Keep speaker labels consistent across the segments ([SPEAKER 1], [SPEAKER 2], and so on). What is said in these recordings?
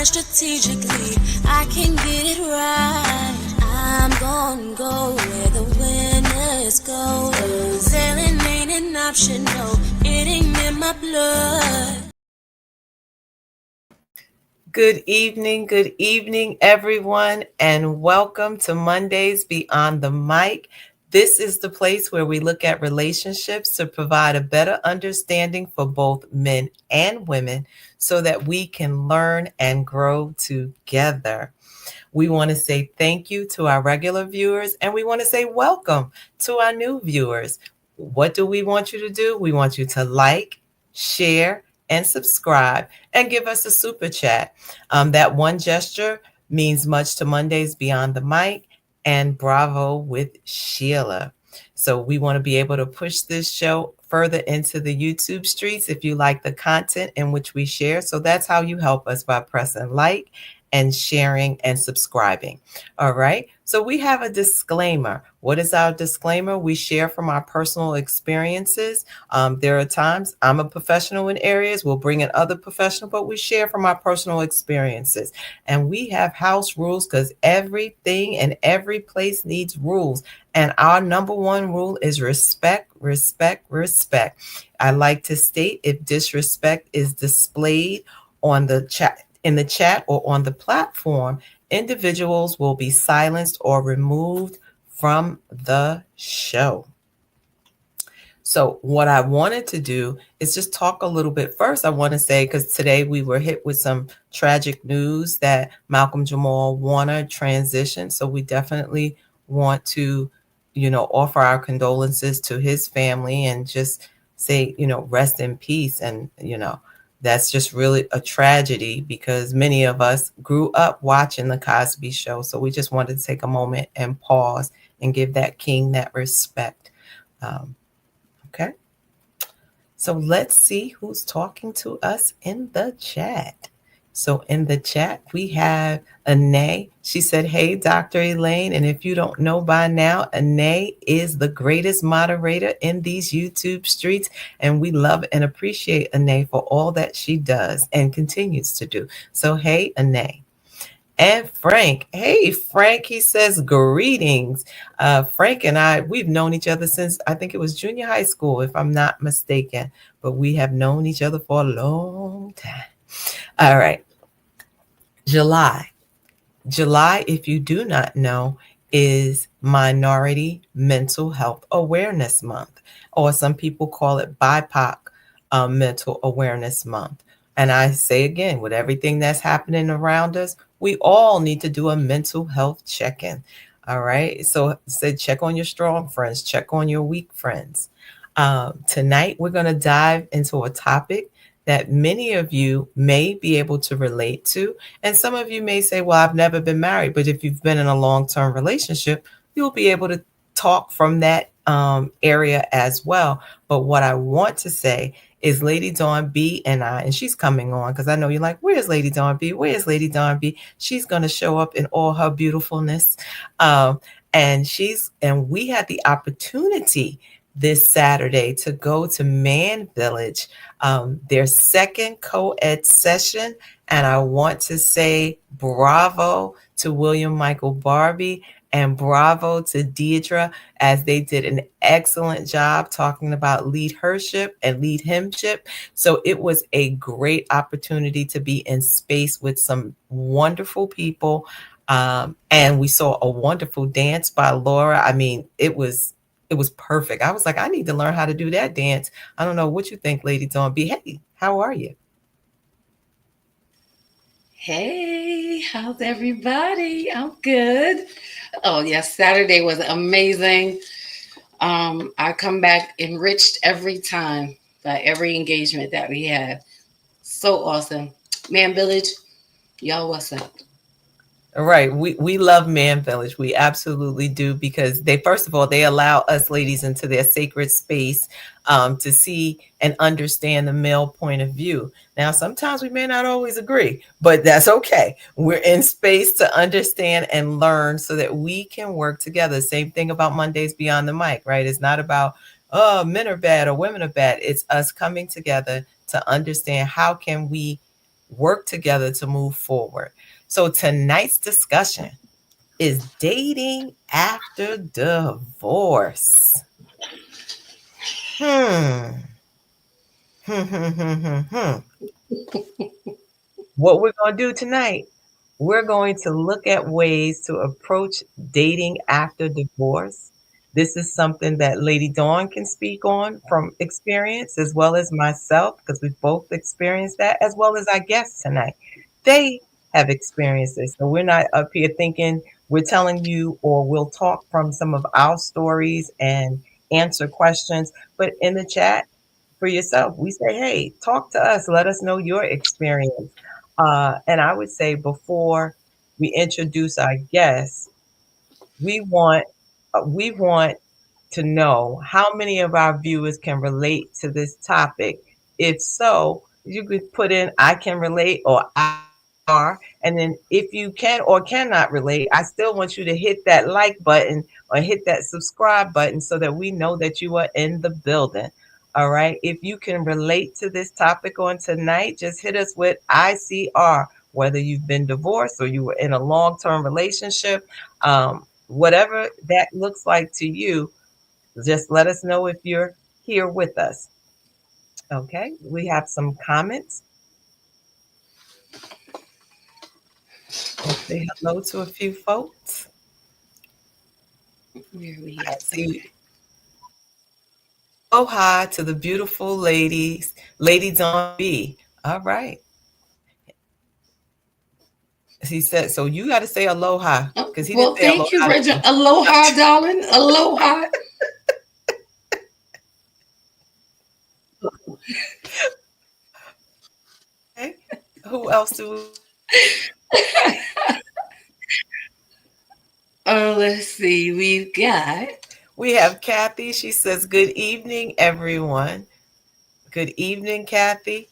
[SPEAKER 1] plan strategically, I can get it right. I'm gonna go where the winners go. Sailing ain't an option, no, it ain't in my blood.
[SPEAKER 2] Good evening, everyone, and welcome to Mondays Beyond the Mic. This is the place where we look at relationships to provide a better understanding for both men and women so that we can learn and grow together. We want to say thank you to our regular viewers, and we want to say welcome to our new viewers. What do we want you to do? We want you to like, share, and subscribe, and give us a super chat. That one gesture means much to Mondays Beyond the Mic and Bravo with Sheila. So we want to be able to push this show further into the YouTube streets if you like the content in which we share. So that's how you help us, by pressing like and sharing and subscribing. All right. So we have a disclaimer. What is our disclaimer? We share from our personal experiences. There are times I'm a professional in areas, we'll bring in other professionals, but we share from our personal experiences. And we have house rules because everything and every place needs rules. And our number one rule is respect, respect, respect. I like to state, if disrespect is displayed on the chat, in the chat or on the platform, individuals will be silenced or removed from the show. So what I wanted to do is just talk a little bit. First, I want to say, because today we were hit with some tragic news that Malcolm Jamal Warner transitioned. So we definitely want to, offer our condolences to his family and just say, rest in peace. And, that's just really a tragedy because many of us grew up watching the Cosby Show. So we just wanted to take a moment and pause and give that king that respect. Okay. So let's see who's talking to us in the chat. So in the chat, we have Anae. She said, hey, Dr. Elaine. And if you don't know by now, Anae is the greatest moderator in these YouTube streets. And we love and appreciate Anae for all that she does and continues to do. So, hey, Anae. And Frank, hey, Frank, he says, greetings. Frank and I, we've known each other since I think it was junior high school, if I'm not mistaken. But we have known each other for a long time. All right. July, if you do not know, is Minority Mental Health Awareness Month, or some people call it BIPOC Mental Awareness Month. And I say again, with everything that's happening around us, we all need to do a mental health check-in. All right. So check on your strong friends, check on your weak friends. Tonight, we're going to dive into a topic that many of you may be able to relate to. And some of you may say, well, I've never been married. But if you've been in a long-term relationship, you'll be able to talk from that area as well. But what I want to say is Lady Dawn B and I, and she's coming on because I know you're like, where's Lady Dawn B? Where's Lady Dawn B? She's going to show up in all her beautifulness. And we had the opportunity this Saturday to go to Man Village, their second co-ed session. And I want to say bravo to William Michael Barbie and bravo to Deidre, as they did an excellent job talking about leadership and lead himship. So it was a great opportunity to be in space with some wonderful people. And we saw a wonderful dance by Laura. I mean, it was perfect. I was like, I need to learn how to do that dance. I don't know what you think, Lady Dawn B. Hey, how are you?
[SPEAKER 3] Hey, how's everybody? I'm good. Oh, yes, Saturday was amazing. I come back enriched every time by every engagement that we had. So awesome. Man Village, y'all, what's up?
[SPEAKER 2] Right. We love Man Village. We absolutely do, because they, first of all, they allow us ladies into their sacred space to see and understand the male point of view. Now, sometimes we may not always agree, but that's okay. We're in space to understand and learn so that we can work together. Same thing about Mondays Beyond the Mic, right? It's not about, oh, men are bad or women are bad. It's us coming together to understand how can we work together to move forward. So tonight's discussion is dating after divorce. Hmm. Hmm. What we're going to do tonight, we're going to look at ways to approach dating after divorce. This is something that Lady Dawn can speak on from experience, as well as myself, because we've both experienced that, as well as our guests tonight. They have experienced this. So we're not up here thinking we're telling you, or we'll talk from some of our stories and answer questions. But in the chat for yourself, we say, hey, talk to us. Let us know your experience. And I would say before we introduce our guests, we want we want to know how many of our viewers can relate to this topic. If so, you could put in I can relate or I are. And then if you can or cannot relate, I still want you to hit that like button or hit that subscribe button so that we know that you are in the building. All right. If you can relate to this topic on tonight, just hit us with ICR, whether you've been divorced or you were in a long term relationship. Whatever that looks like to you, just let us know if you're here with us. Okay, we have some comments. Let's say hello to a few folks.
[SPEAKER 3] Where are we
[SPEAKER 2] I
[SPEAKER 3] at?
[SPEAKER 2] see
[SPEAKER 3] Okay.
[SPEAKER 2] aloha to the beautiful ladies, ladies on B. All right. He said, so you got to say aloha
[SPEAKER 3] Oh,
[SPEAKER 2] because he didn't
[SPEAKER 3] well,
[SPEAKER 2] say
[SPEAKER 3] thank you,
[SPEAKER 2] aloha to
[SPEAKER 3] Regina.
[SPEAKER 2] me.
[SPEAKER 3] Aloha, darling. Aloha.
[SPEAKER 2] Okay. Who else do we?
[SPEAKER 3] Let's see. We've got.
[SPEAKER 2] We have Kathy. She says, good evening, everyone. Good evening, Kathy.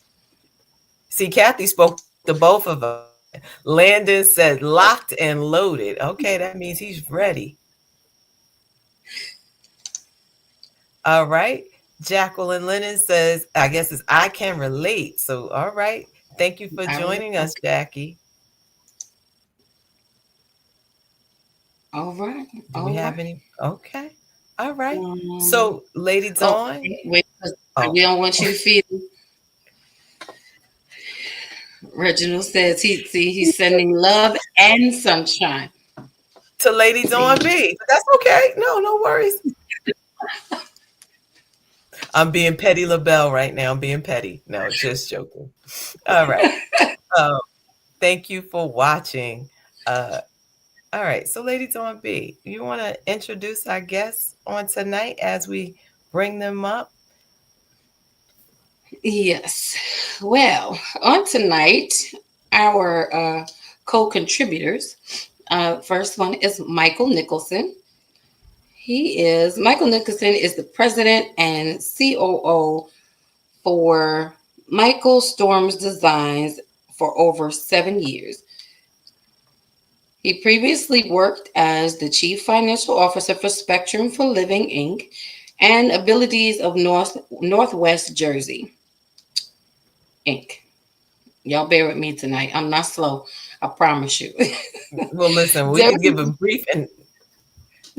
[SPEAKER 2] See, Kathy spoke to both of us. Landon said locked and loaded. Okay, that means he's ready. All right. Jacqueline Lennon says, I guess it's I can relate. So, all right. Thank you for
[SPEAKER 3] All right.
[SPEAKER 2] joining us, Jackie.
[SPEAKER 3] All right.
[SPEAKER 2] Do we
[SPEAKER 3] All
[SPEAKER 2] have
[SPEAKER 3] right.
[SPEAKER 2] any? Okay. All right.
[SPEAKER 3] Um,
[SPEAKER 2] So, Lady
[SPEAKER 3] oh,
[SPEAKER 2] Dawn.
[SPEAKER 3] wait. 'Cause
[SPEAKER 2] Oh,
[SPEAKER 3] we don't want you to feel. Reginald says he's sending love and sunshine.
[SPEAKER 2] to Lady Dawn
[SPEAKER 3] See,
[SPEAKER 2] B. But that's okay. No, no worries. I'm being petty LaBelle right now. I'm being petty. No, just joking. All right. Um, thank you for watching. Uh, All right. So, Lady Dawn B, you want to introduce our guests on tonight as we bring them up?
[SPEAKER 3] yes. Well, on tonight, our co-contributors. First one is Michael Nicholson. Michael Nicholson is the president and COO for Michael Storms Designs for over 7 years. He previously worked as the chief financial officer for Spectrum for Living Inc. and Abilities of Northwest Jersey Inc. Y'all bear with me tonight. I'm not slow. I promise you.
[SPEAKER 2] Well, listen, we could give a
[SPEAKER 3] During,
[SPEAKER 2] brief, and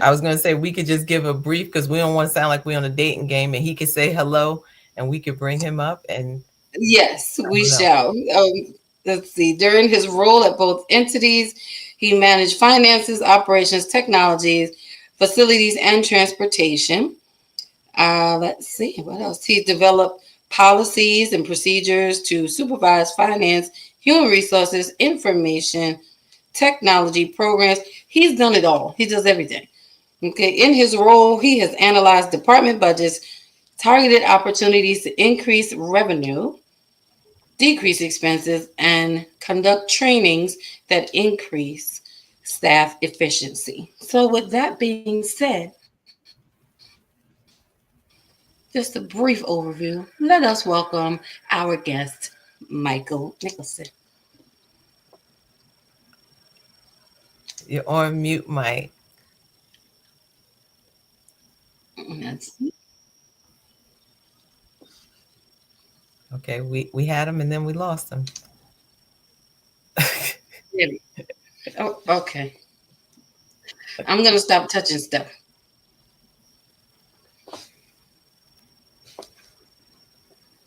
[SPEAKER 2] I was going to say we could just give a brief because we don't want to sound like we're on a dating game, and he could say hello, and we could bring him up, and
[SPEAKER 3] yes,
[SPEAKER 2] I
[SPEAKER 3] we
[SPEAKER 2] don't know.
[SPEAKER 3] shall. Let's see. During his role at both entities, he managed finances, operations, technologies, facilities, and transportation. Let's see. What else? He developed policies and procedures to supervise finance, human resources, information, technology programs. He's done it all. He does everything. Okay. In his role, he has analyzed department budgets, targeted opportunities to increase revenue, decrease expenses, and conduct trainings that increase staff efficiency. So, with that being said, just a brief overview. Let us welcome our guest, Michael Nicholson.
[SPEAKER 2] You're on mute, Mike.
[SPEAKER 3] That's
[SPEAKER 2] Okay, we had him, and then we lost him.
[SPEAKER 3] Really? Oh, okay. I'm gonna stop touching stuff.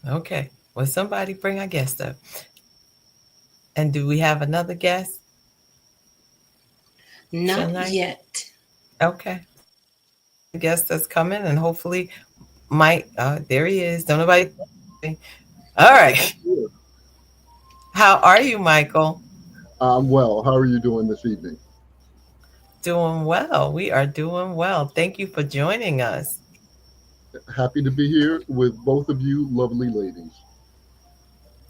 [SPEAKER 2] Okay. Well, somebody bring our guest up. And do we have another guest
[SPEAKER 3] Not
[SPEAKER 2] tonight?
[SPEAKER 3] yet.
[SPEAKER 2] Okay. The guest that's coming, and hopefully Mike, there he is. Don't nobody. All right.
[SPEAKER 4] Sure.
[SPEAKER 2] How are you, Michael?
[SPEAKER 4] I'm well. How are you doing this evening?
[SPEAKER 2] Doing well. We are doing well. Thank you for joining us.
[SPEAKER 4] Happy to be here with both of you lovely ladies.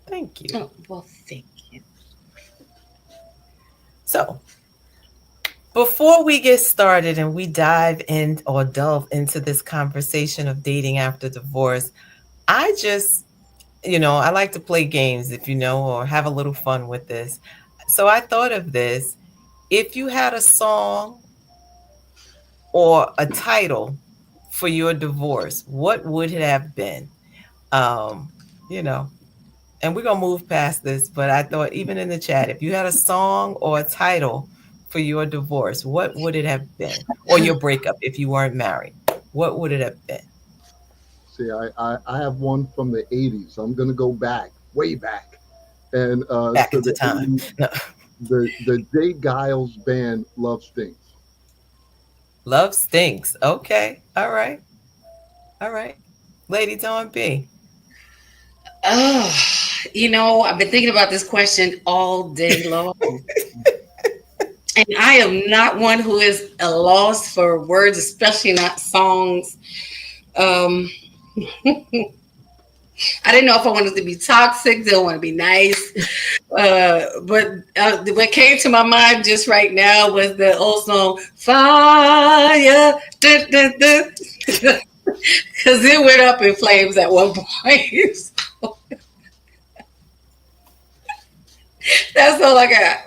[SPEAKER 2] Thank you.
[SPEAKER 3] Oh, well, thank you.
[SPEAKER 2] So, before we get started and we dive in or delve into this conversation of dating after divorce, I just, I like to play games, if you know, or have a little fun with this. So I thought of this. If you had a song or a title for your divorce, what would it have been? Um, you know, and we're gonna move past this, but I thought even in the chat, if you had a song or a title for your divorce, what would it have been? Or your breakup if you weren't married, what would it have been?
[SPEAKER 4] See, I have one from the 80s. I'm going to go back, way back. And
[SPEAKER 2] Back
[SPEAKER 4] to
[SPEAKER 2] into
[SPEAKER 4] the
[SPEAKER 2] time.
[SPEAKER 4] 80s,
[SPEAKER 2] No.
[SPEAKER 4] the Jay Giles band Love Stinks.
[SPEAKER 2] Love stinks. Okay. All right. All right. Lady Dawn B.
[SPEAKER 3] Oh, I've been thinking about this question all day long. And I am not one who is a loss for words, especially not songs. Um, I didn't know if I wanted to be toxic, didn't want to be nice. But what came to my mind just right now was the old song, Fire. Because it went up in flames at one point. That's all I got.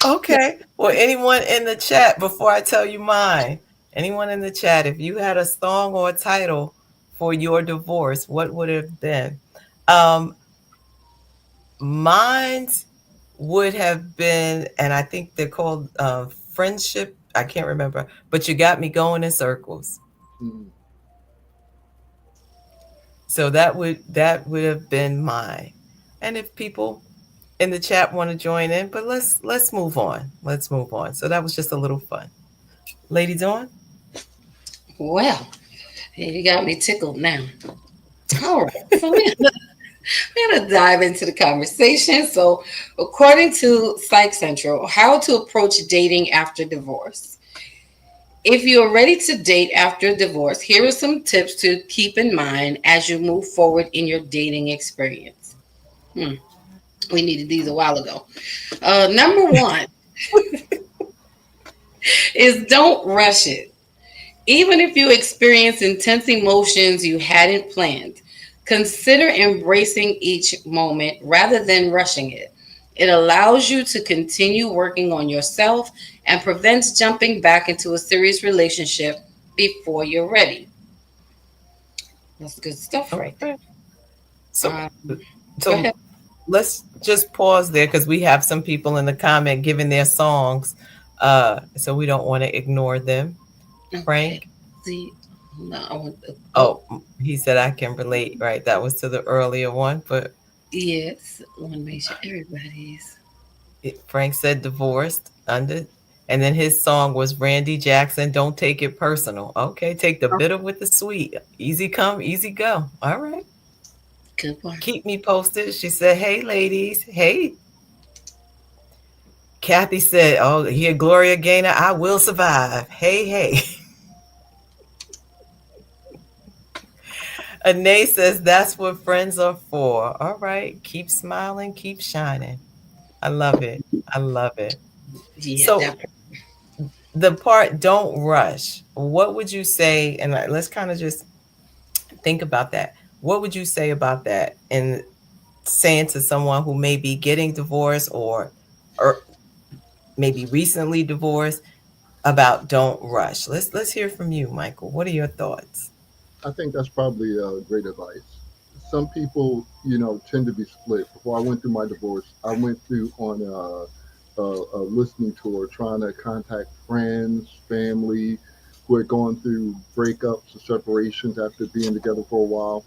[SPEAKER 2] Okay. Well, anyone in the chat, before I tell you mine, anyone in the chat, if you had a song or a title for your divorce, what would it have been? Um, Mine would have been, and I think they're called friendship. I can't remember, but you got me going in circles.
[SPEAKER 4] Mm,
[SPEAKER 2] So that would have been mine. And if people in the chat want to join in, but let's move on. Let's move on. So that was just a little fun. Lady Dawn?
[SPEAKER 3] Well, you got me tickled now. All right. So we're going to dive into the conversation. So, according to Psych Central, how to approach dating after divorce. If you're ready to date after divorce, here are some tips to keep in mind as you move forward in your dating experience. Hmm, we needed these a while ago. Number one is don't rush it. Even if you experience intense emotions you hadn't planned, consider embracing each moment rather than rushing it. It allows you to continue working on yourself and prevents jumping back into a serious relationship before you're ready. That's good stuff right
[SPEAKER 2] Okay.
[SPEAKER 3] there.
[SPEAKER 2] So
[SPEAKER 3] Go
[SPEAKER 2] so
[SPEAKER 3] ahead.
[SPEAKER 2] let's just pause there because we have some people in the comment giving their songs. So we don't want to ignore them.
[SPEAKER 3] Okay.
[SPEAKER 2] Frank.
[SPEAKER 3] See, no, I want oh,
[SPEAKER 2] Oh, he said I can relate, right? That was to the earlier one, but
[SPEAKER 3] yes. I want to make sure everybody's.
[SPEAKER 2] Frank said divorced under, and then his song was Randy Jackson, Don't Take It Personal. Okay, take the bitter with the sweet. Easy come, easy go. All right.
[SPEAKER 3] Good one.
[SPEAKER 2] Keep me posted. She said, hey, ladies. Hey. Kathy said, oh, here, Gloria Gaynor, I will survive. Hey, hey. Anae says, that's what friends are for. All right. Keep smiling, keep shining. I love it. I love it.
[SPEAKER 3] Yeah,
[SPEAKER 2] So
[SPEAKER 3] that.
[SPEAKER 2] the part don't rush, what would you say? And let's kind of just think about that. What would you say about that and saying to someone who may be getting divorced or maybe recently divorced about don't rush? Let's hear from you, Michael. What are your thoughts?
[SPEAKER 4] I think that's probably great advice. Some people, tend to be split. Before I went through my divorce, I went through on a listening tour, trying to contact friends, family who had gone through breakups or separations after being together for a while.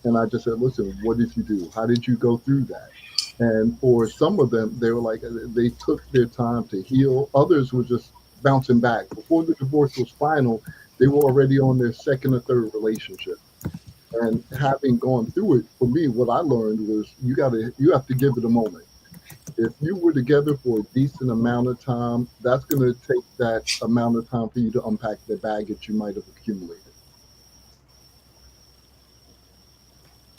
[SPEAKER 4] And I just said, listen, what did you do? How did you go through that? And for some of them, they were like, they took their time to heal. Others were just bouncing back. Before the divorce was final, they were already on their second or third relationship. And having gone through it, for me, what I learned was you have to give it a moment. If you were together for a decent amount of time, that's going to take that amount of time for you to unpack the baggage you might have accumulated.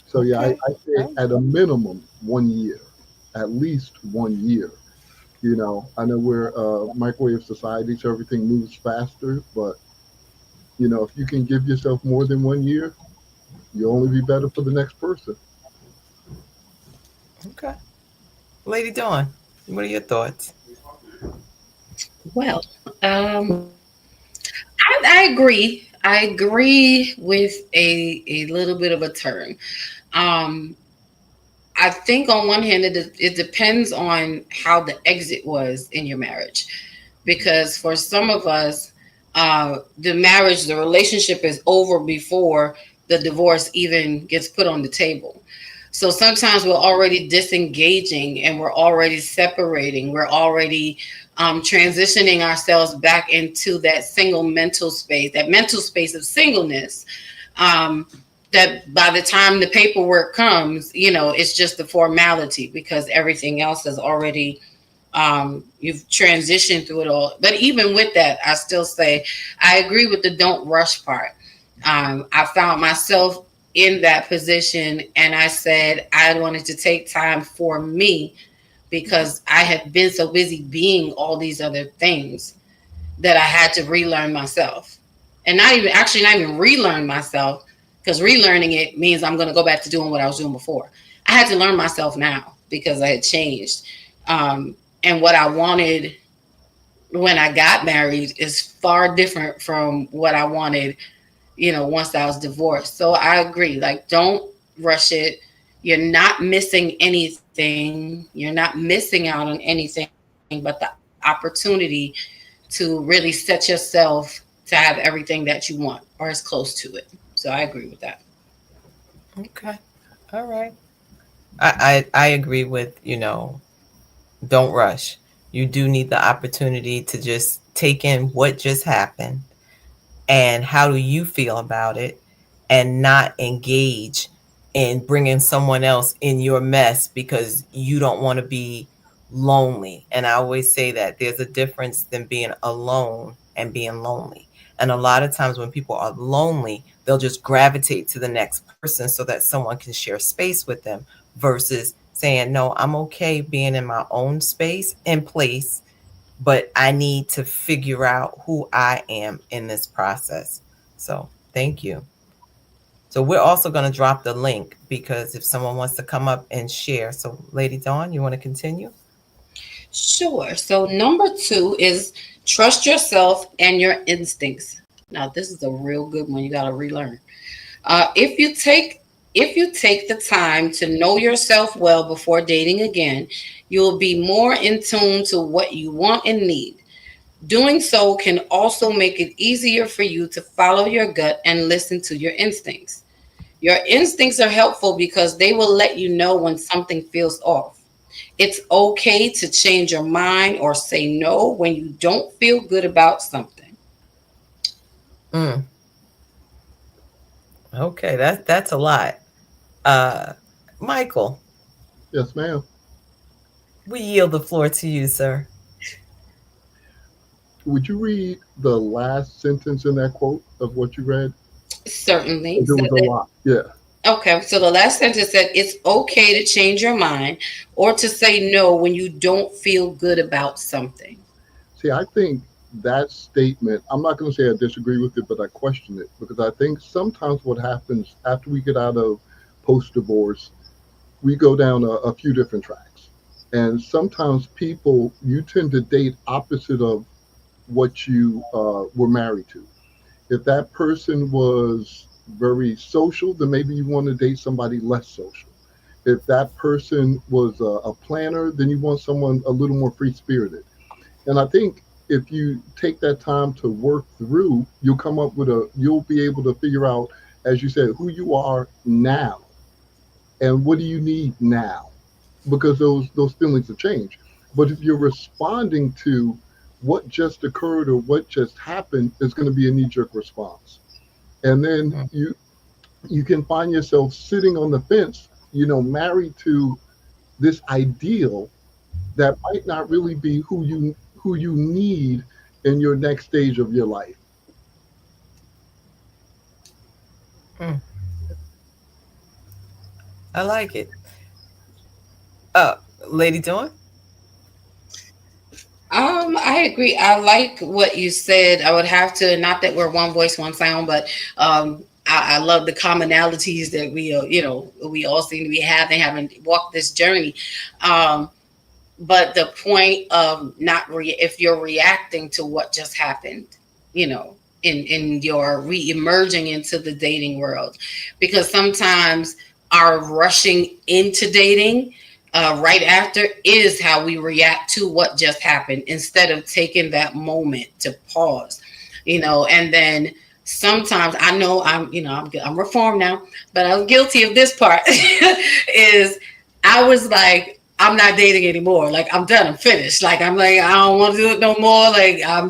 [SPEAKER 4] So yeah,
[SPEAKER 2] Okay.
[SPEAKER 4] I say at a minimum 1 year, at least 1 year. I know we're a microwave society, so everything moves faster. But if you can give yourself more than 1 year, you'll only be better for the next person.
[SPEAKER 2] Okay. Lady Dawn, what are your thoughts?
[SPEAKER 3] Well, I agree. I agree with a little bit of a turn. Um, I think on one hand, it depends on how the exit was in your marriage, because for some of us, the marriage, the relationship is over before the divorce even gets put on the table. So sometimes we're already disengaging and we're already separating. We're already transitioning ourselves back into that single mental space, that mental space of singleness. Um, that by the time the paperwork comes, it's just a formality because everything else is already you've transitioned through it all. But even with that, I still say I agree with the don't rush part. I found myself in that position and I said I wanted to take time for me because I had been so busy being all these other things that I had to relearn myself. And not even relearn myself, because relearning it means I'm going to go back to doing what I was doing before. I had to learn myself now because I had changed. And what I wanted when I got married is far different from what I wanted, once I was divorced. So I agree. Like, don't rush it. You're not missing anything. You're not missing out on anything but the opportunity to really set yourself to have everything that you want or as close to it. So I agree with that.
[SPEAKER 2] Okay. All right. I agree with, don't rush. You do need the opportunity to just take in what just happened and how do you feel about it, and not engage in bringing someone else in your mess because you don't want to be lonely. And I always say that there's a difference than being alone and being lonely. And a lot of times when people are lonely, they'll just gravitate to the next person so that someone can share space with them, versus saying, no, I'm okay being in my own space and place, but I need to figure out who I am in this process. So thank you. So we're also going to drop the link because if someone wants to come up and share. So Lady Dawn, you want to continue?
[SPEAKER 3] Sure. So number two is trust yourself and your instincts. Now this is a real good one. You got to relearn. If you take the time to know yourself well before dating again, you'll be more in tune to what you want and need. Doing so can also make it easier for you to follow your gut and listen to your instincts. Your instincts are helpful because they will let you know when something feels off. It's okay to change your mind or say no when you don't feel good about something.
[SPEAKER 2] Mm, okay, that's a lot. Uh, Michael,
[SPEAKER 4] Yes, ma'am.
[SPEAKER 2] we yield the floor to you, sir.
[SPEAKER 4] Would you read the last sentence in that quote of what you read?
[SPEAKER 3] Certainly.
[SPEAKER 4] 'Cause there was a lot. Yeah.
[SPEAKER 3] Okay, so the last sentence said it's okay to change your mind or to say no when you don't feel good about something.
[SPEAKER 4] See, I think that statement, I'm not going to say I disagree with it, but I question it because I think sometimes what happens after we get out of post divorce, we go down a few different tracks. And sometimes people, you tend to date opposite of what you were married to. If that person was very social, then maybe you want to date somebody less social. If that person was a planner, then you want someone a little more free spirited. And I think if you take that time to work through, you'll be able to figure out, as you said, who you are now and what do you need now, because those feelings have changed. But if you're responding to what just occurred or what just happened, it's going to be a knee jerk response. And then
[SPEAKER 2] Mm.
[SPEAKER 4] you can find yourself sitting on the fence, married to this ideal that might not really be who you need in your next stage of your life.
[SPEAKER 2] Mm. I like it. Lady Dawn?
[SPEAKER 3] I agree. I like what you said. I would have to, not that we're one voice, one sound, but I love the commonalities that we all seem to be having walked this journey. Um, but the point of not if you're reacting to what just happened, in your re-emerging into the dating world, because sometimes our rushing into dating right after is how we react to what just happened, instead of taking that moment to pause, and then sometimes I know I'm reformed now, but I was guilty of this part. Is I was like, I'm not dating anymore. Like, I'm done. I'm finished. Like, I'm like, I don't want to do it no more. Like, I'm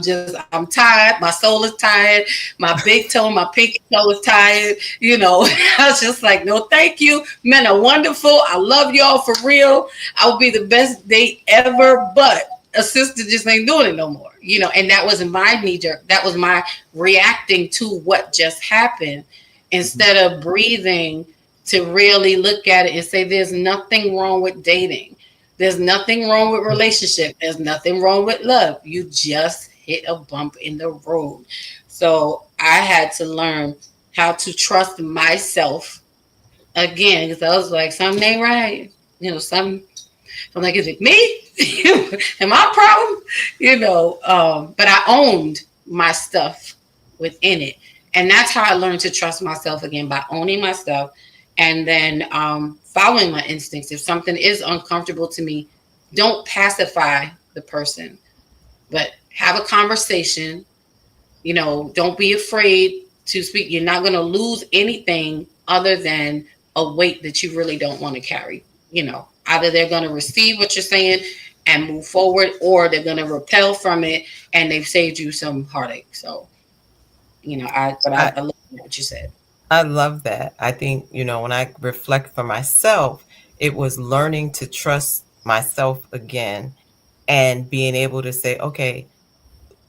[SPEAKER 3] tired. My soul is tired. My big toe, my pinky toe is tired. I was just like, no, thank you. Men are wonderful. I love y'all for real. I will be the best date ever, but a sister just ain't doing it no more. And that wasn't my knee jerk. That was my reacting to what just happened, instead of breathing to really look at it and say, there's nothing wrong with dating. There's nothing wrong with relationship. There's nothing wrong with love. You just hit a bump in the road. So I had to learn how to trust myself again, because I was like, something ain't right. Some I'm like, is it me? Am I a problem? But I owned my stuff within it. And that's how I learned to trust myself again, by owning my stuff, and then following my instincts. If something is uncomfortable to me, don't pacify the person, but have a conversation. Don't be afraid to speak. You're not going to lose anything other than a weight that you really don't want to carry. Either they're going to receive what you're saying and move forward, or they're going to repel from it and they've saved you some heartache. So,
[SPEAKER 2] I,
[SPEAKER 3] I love what you said.
[SPEAKER 2] I love that. I think, when I reflect for myself, it was learning to trust myself again and being able to say, okay,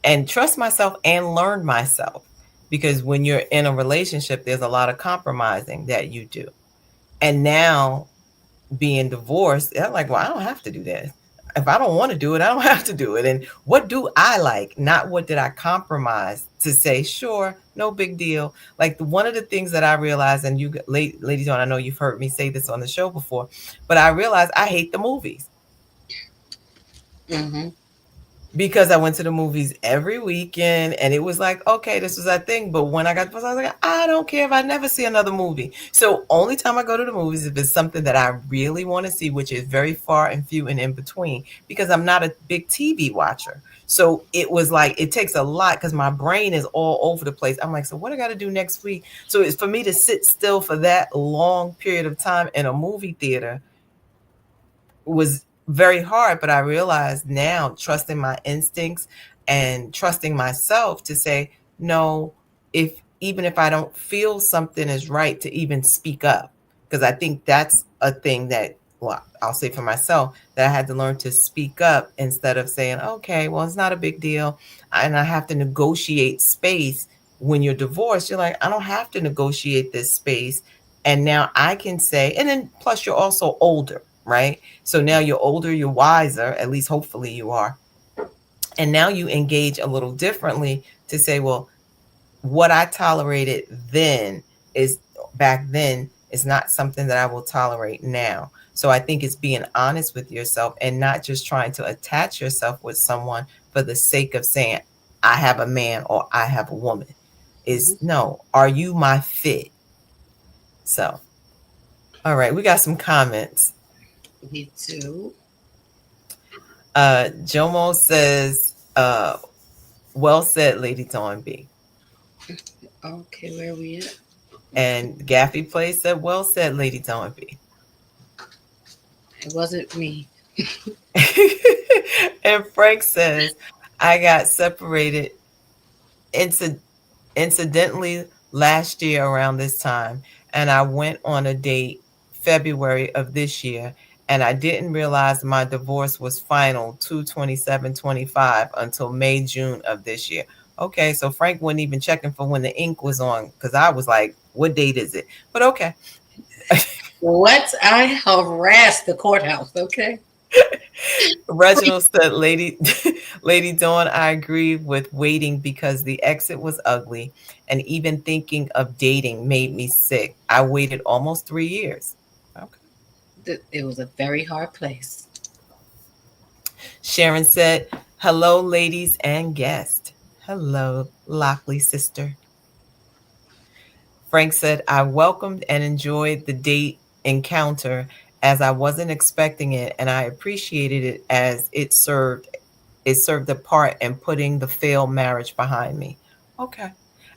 [SPEAKER 2] and trust myself and learn myself. Because when you're in a relationship, there's a lot of compromising that you do. And now being divorced, I'm like, well, I don't have to do that. If I don't want to do it, I don't have to do it. And what do I like? Not what did I compromise to say, sure, no big deal. Like one of the things that I realized, and you ladies on, I know you've heard me say this on the show before, but I realized I hate the movies.
[SPEAKER 3] Mm-hmm.
[SPEAKER 2] Because I went to the movies every weekend and it was like, okay, this was that thing. But when I got, I was like, I don't care if I never see another movie. So only time I go to the movies if it's something that I really want to see, which is very far and few and in between, because I'm not a big TV watcher. So it was like, it takes a lot because my brain is all over the place. I'm like, so what I got to do next week? So it's for me to sit still for that long period of time in a movie theater was very hard, but I realized now, trusting my instincts and trusting myself to say no, if even if I don't feel something is right, to even speak up, because I think that's a thing that, well, I'll say for myself, that I had to learn to speak up instead of saying, okay, well, it's not a big deal, and I have to negotiate space. When you're divorced, you're like, I don't have to negotiate this space, and now I can say, and then plus you're also older, right? So now you're older, you're wiser, at least hopefully you are. And now you engage a little differently to say, well, what I tolerated then is back then is not something that I will tolerate now. So I think it's being honest with yourself and not just trying to attach yourself with someone for the sake of saying, I have a man or I have a woman.
[SPEAKER 3] Mm-hmm.
[SPEAKER 2] Is no, are you my fit? So All right, we got some comments.
[SPEAKER 3] Me too.
[SPEAKER 2] Jomo says, well said, Lady Thornby.
[SPEAKER 3] Okay, where we at?
[SPEAKER 2] And Gaffy Place said, well said, Lady Thornby.
[SPEAKER 3] It wasn't me.
[SPEAKER 2] And Frank says, I got separated incidentally last year around this time, and I went on a date February of this year, and I didn't realize my divorce was final 2/27/25 until May June of this year. Okay, so Frank wasn't even checking for when the ink was on because I was like, what date is it? But okay.
[SPEAKER 3] What? I harassed the courthouse. Okay.
[SPEAKER 2] Reginald said, Lady Dawn, I agree with waiting because the exit was ugly, and even thinking of dating made me sick. I waited almost 3 years. Okay.
[SPEAKER 3] It was a very hard place.
[SPEAKER 2] Sharon said, hello, ladies and guests. Hello, Lockley sister. Frank said, I welcomed and enjoyed the date encounter as I wasn't expecting it, and I appreciated it as it served a part in putting the failed marriage behind me. Okay.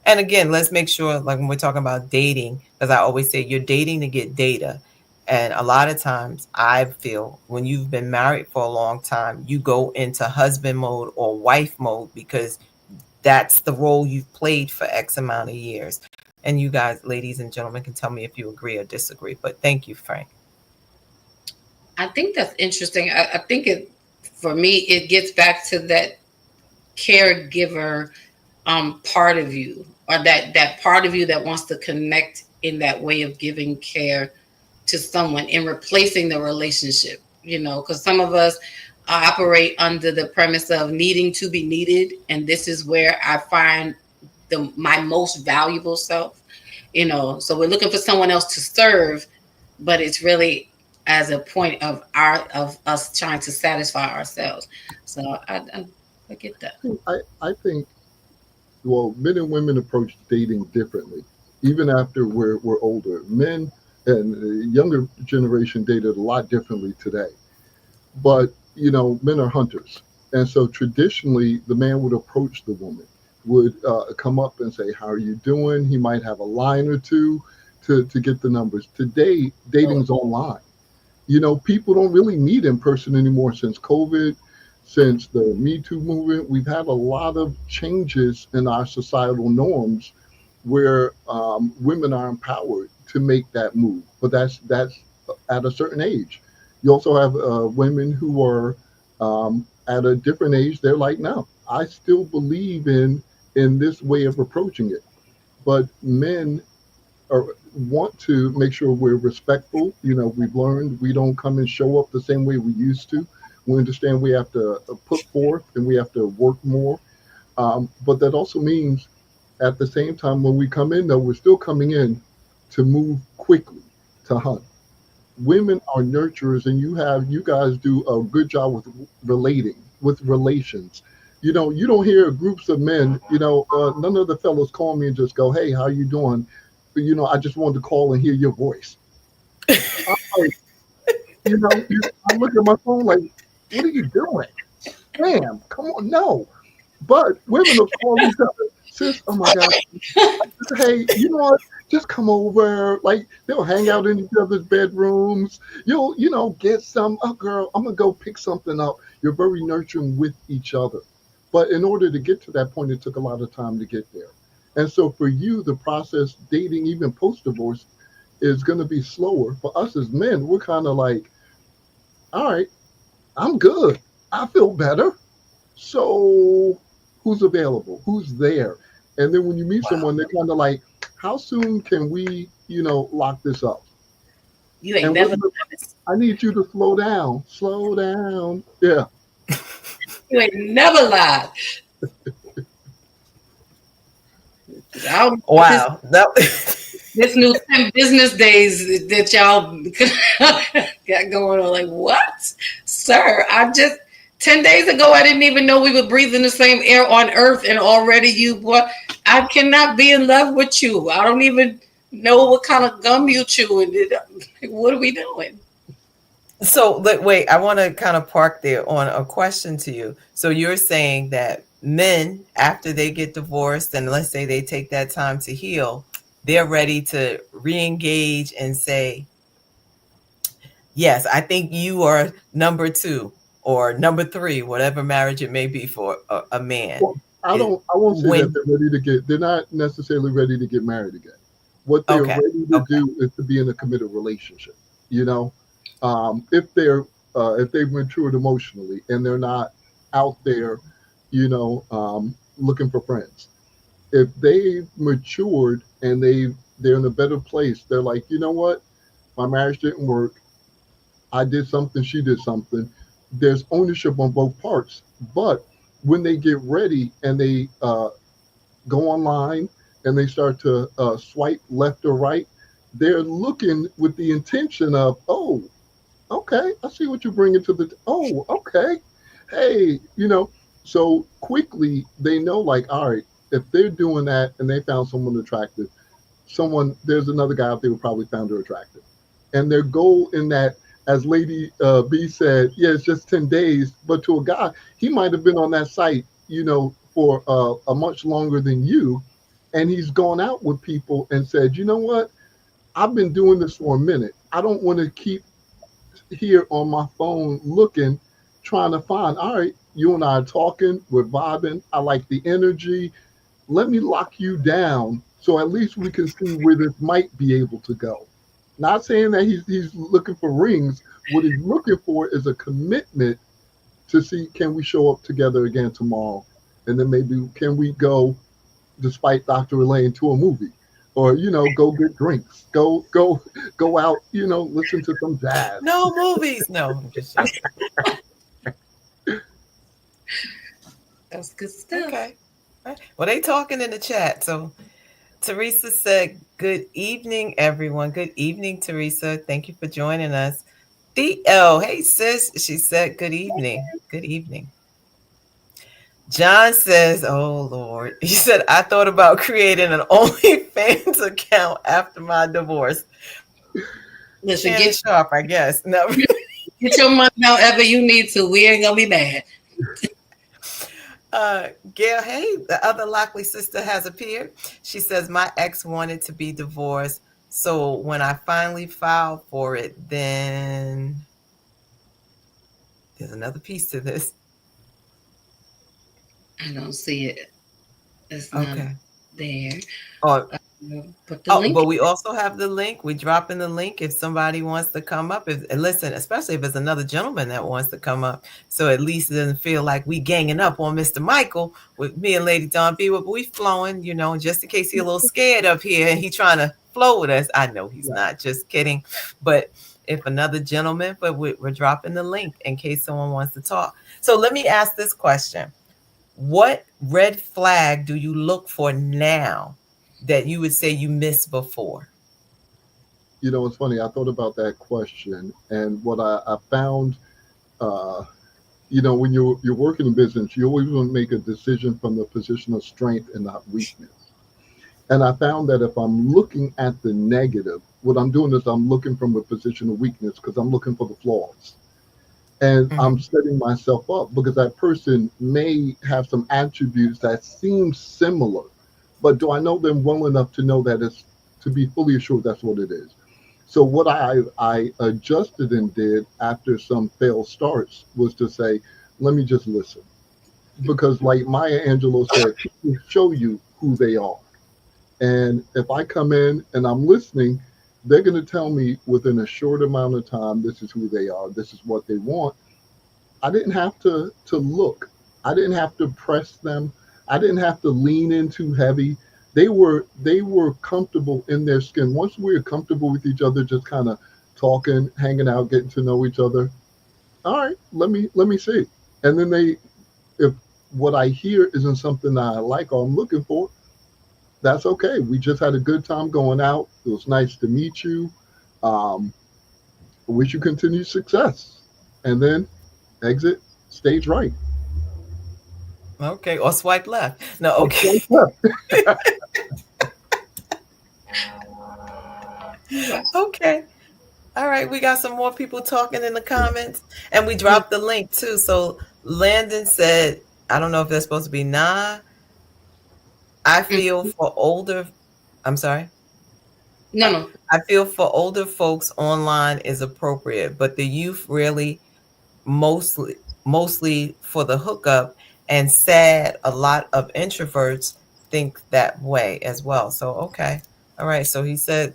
[SPEAKER 2] And again, let's make sure, like when we're talking about dating, because I always say you're dating to get data. And a lot of times I feel when you've been married for a long time, you go into husband mode or wife mode because that's the role you've played for X amount of years. And you guys, ladies and gentlemen, can tell me if you agree or disagree. But thank you, Frank.
[SPEAKER 3] I think that's interesting. I think for me, it gets back to that caregiver part of you, or that part of you that wants to connect in that way of giving care to someone and replacing the relationship. Because some of us operate under the premise of needing to be needed, and this is where I find my most valuable self. So we're looking for someone else to serve, but it's really as a point of us trying to satisfy ourselves. So I get that.
[SPEAKER 4] I think, well, men and women approach dating differently. Even after we're older, men and the younger generation dated a lot differently today. But men are hunters, and so traditionally, the man would approach the woman, would come up and say, "How are you doing?" He might have a line or two to get the numbers. Today, dating's online. People don't really meet in person anymore since COVID, since the Me Too movement. We've had a lot of changes in our societal norms where women are empowered to make that move. But that's at a certain age. You also have women who are at a different age. They're like, no, I still believe in this way of approaching it. But men want to make sure we're respectful. We've learned we don't come and show up the same way we used to. We understand we have to put forth and we have to work more. But that also means at the same time when we come in, though, we're still coming in to move quickly, to hunt. Women are nurturers, and you guys do a good job with relating, with relations. You don't hear groups of men. None of the fellows call me and just go, "Hey, how you doing?" But, I just wanted to call and hear your voice. I'm like, I look at my phone like, what are you doing? Damn, come on, no. But women will call each other, sis, oh my God. Hey, you know what? Just come over. Like, they'll hang out in each other's bedrooms. You'll, get some, oh girl, I'm gonna go pick something up. You're very nurturing with each other. But in order to get to that point, it took a lot of time to get there. And so for you, the process dating, even post divorce, is going to be slower. For us as men, we're kind of like, all right, I'm good. I feel better. So who's available? Who's there? And then when you meet someone, they're kind of like, how soon can we, lock this up?
[SPEAKER 3] You ain't never.
[SPEAKER 4] I need you to slow down. Slow down. Yeah.
[SPEAKER 3] You ain't never lied.
[SPEAKER 2] Wow.
[SPEAKER 3] This new 10 business days that y'all got going on. Like, what? Sir, 10 days ago, I didn't even know we were breathing the same air on earth, and already what? I cannot be in love with you. I don't even know what kind of gum you chewing. What are we doing?
[SPEAKER 2] So, wait, I want to kind of park there on a question to you. So, you're saying that men, after they get divorced, and let's say they take that time to heal, they're ready to re engage and say, yes, I think you are number two or number three, whatever marriage it may be for a man.
[SPEAKER 4] Well, I
[SPEAKER 2] It,
[SPEAKER 4] don't. I won't say that
[SPEAKER 2] when,
[SPEAKER 4] they're ready to get. They're not necessarily ready to get married again. What they're
[SPEAKER 2] okay,
[SPEAKER 4] ready to
[SPEAKER 2] okay.
[SPEAKER 4] do is to be in a committed relationship. You know, if they've matured emotionally and they're not out there, looking for friends. If they've matured and they're in a better place, they're like, you know what, my marriage didn't work. I did something, she did something. There's ownership on both parts. But when they get ready and they go online and they start to swipe left or right, they're looking with the intention of, oh, okay, I see what you're bringing to the, oh, okay, hey, so quickly they know, like, all right, if they're doing that and they found someone attractive, there's another guy out there who probably found her attractive. And their goal in that, as Lady B said, yeah, it's just 10 days. But to a guy, he might have been on that site, for a much longer than you. And he's gone out with people and said, you know what? I've been doing this for a minute. I don't want to keep here on my phone looking, trying to find, all right, you and I are talking, we're vibing. I like the energy. Let me lock you down so at least we can see where this might be able to go. Not saying that he's looking for rings. What he's looking for is a commitment to see, can we show up together again tomorrow, and then maybe can we go, despite Dr. Elaine, to a movie, or go get drinks, go out, listen to some jazz.
[SPEAKER 2] No movies. No, I'm just joking.
[SPEAKER 3] That's good stuff.
[SPEAKER 2] Okay. Well, they talking in the chat. So Teresa said, good evening, everyone. Good evening, Teresa. Thank you for joining us. DL, hey, sis. She said, good evening. Good evening. John says, oh, Lord. He said, I thought about creating an OnlyFans account after my divorce.
[SPEAKER 3] Listen,
[SPEAKER 2] Shannon Sharp, I guess. No.
[SPEAKER 3] get your money however you need to. We ain't gonna be mad.
[SPEAKER 2] Gail, hey, the other Lockley sister has appeared. She says, my ex wanted to be divorced. So when I finally filed for it, then there's another piece to this.
[SPEAKER 3] I don't see it. It's not
[SPEAKER 2] Okay.
[SPEAKER 3] there.
[SPEAKER 2] Oh,
[SPEAKER 3] Put the
[SPEAKER 2] oh,
[SPEAKER 3] link.
[SPEAKER 2] but we also have the link. We're dropping the link if somebody wants to come up. And listen, especially if it's another gentleman that wants to come up. So at least it doesn't feel like we ganging up on Mr. Michael with me and Lady Dawn B. But we flowing, just in case he's a little scared up here and he trying to flow with us. I know he's not, just kidding. But if another gentleman, but we're dropping the link in case someone wants to talk. So let me ask this question. What red flag do you look for now that you would say you missed before?
[SPEAKER 4] It's funny. I thought about that question, and what I found, uh, when you're working in business, you always want to make a decision from the position of strength and not weakness. And I found that if I'm looking at the negative, what I'm doing is I'm looking from a position of weakness because I'm looking for the flaws. And
[SPEAKER 2] Mhm.
[SPEAKER 4] I'm setting myself up because that person may have some attributes that seem similar, but do I know them well enough to know that it's to be fully assured that's what it is? So what I adjusted and did after some failed starts was to say, let me just listen. Because like Maya Angelou said, people show you who they are. And if I come in and I'm listening, they're going to tell me within a short amount of time, this is who they are, this is what they want. I didn't have to look. I didn't have to press them. I didn't have to lean in too heavy. They were comfortable in their skin. Once we were comfortable with each other, just kind of talking, hanging out, getting to know each other. All right, let me see. And then if what I hear isn't something that I like or I'm looking for, that's okay. We just had a good time going out. It was nice to meet you. Um, I wish you continued success. And then exit stage right.
[SPEAKER 2] Okay. Or swipe left. No,
[SPEAKER 4] Or
[SPEAKER 2] okay.
[SPEAKER 4] swipe left.
[SPEAKER 3] Right.
[SPEAKER 2] Okay. All right. We got some more people talking in the comments, and we dropped the link too. So Landon said, I don't know if that's supposed to be nah. I feel
[SPEAKER 3] Mhm.
[SPEAKER 2] for older, I'm sorry.
[SPEAKER 3] No, no.
[SPEAKER 2] I feel for older folks online is appropriate, but the youth really mostly mostly for the hookup, and sad a lot of introverts think that way as well. So okay. All right. So he said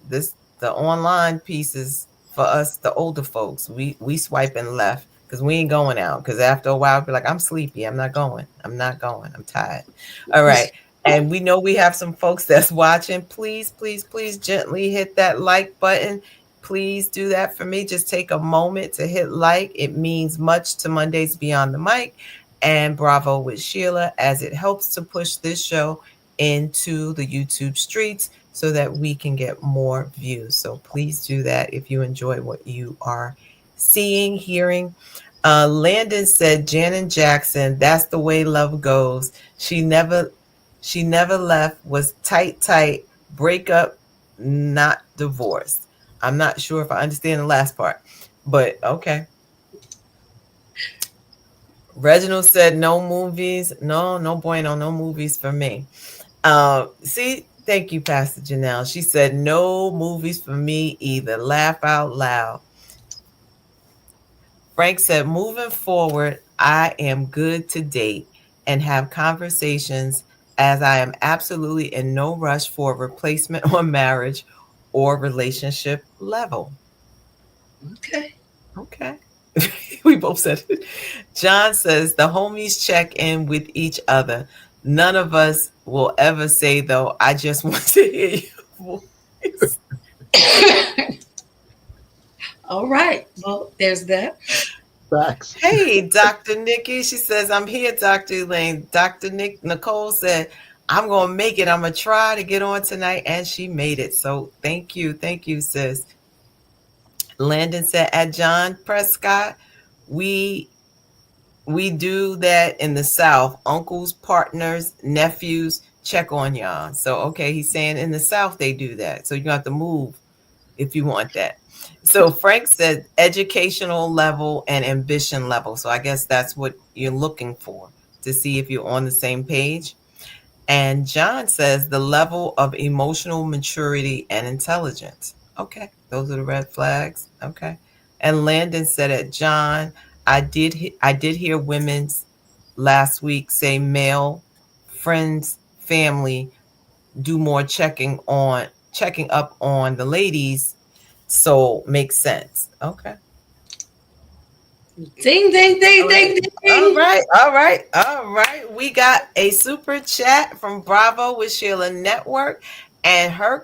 [SPEAKER 2] this the online piece is for us the older folks. We swiping left because we ain't going out. Because after a while, be like, I'm sleepy. I'm not going. I'm not going. I'm tired. All right. And we know we have some folks that's watching. Please, please, please gently hit that like button. Please do that for me. Just take a moment to hit like. It means much to Mondays Beyond the Mic and Bravo with Sheila, as it helps to push this show into the YouTube streets so that we can get more views. So please do that if you enjoy what you are seeing, hearing. Landon said, Janet Jackson, that's the way love goes. She never left, was tight, tight, break up, not divorced. I'm not sure if I understand the last part, but okay. Reginald said no movies. No, no bueno, no movies for me. See, thank you, Pastor Janelle. She said no movies for me either. Laugh out loud. Frank said, moving forward, I am good to date and have conversations, as I am absolutely in no rush for a replacement or marriage or relationship level.
[SPEAKER 3] Okay.
[SPEAKER 2] Okay. We both said it. John says the homies check in with each other. None of us will ever say, though, I just want to hear your voice.
[SPEAKER 3] All right. Well, there's that.
[SPEAKER 4] Facts.
[SPEAKER 2] Hey, Dr. Nikki. She says, I'm here, Dr. Elaine. Nicole said, I'm going to make it. I'm going to try to get on tonight. And she made it. So thank you. Thank you, sis. Landon said, at John Prescott, we we do that in the South. Uncles, partners, nephews check on y'all. So okay, he's saying in the South they do that. So you have to move if you want that. So Frank said educational level and ambition level. So I guess that's what you're looking for to see if you're on the same page. And John says the level of emotional maturity and intelligence. Okay, those are the red flags. Okay. And Landon said at John, I did hear women's last week say male friends, family do more checking up on the ladies, so makes sense. Okay.
[SPEAKER 3] Ding, ding, ding,
[SPEAKER 2] All right.
[SPEAKER 3] ding,
[SPEAKER 2] All
[SPEAKER 3] ding.
[SPEAKER 2] right. All right. All right. We got a super chat from Bravo with Sheila Network, and her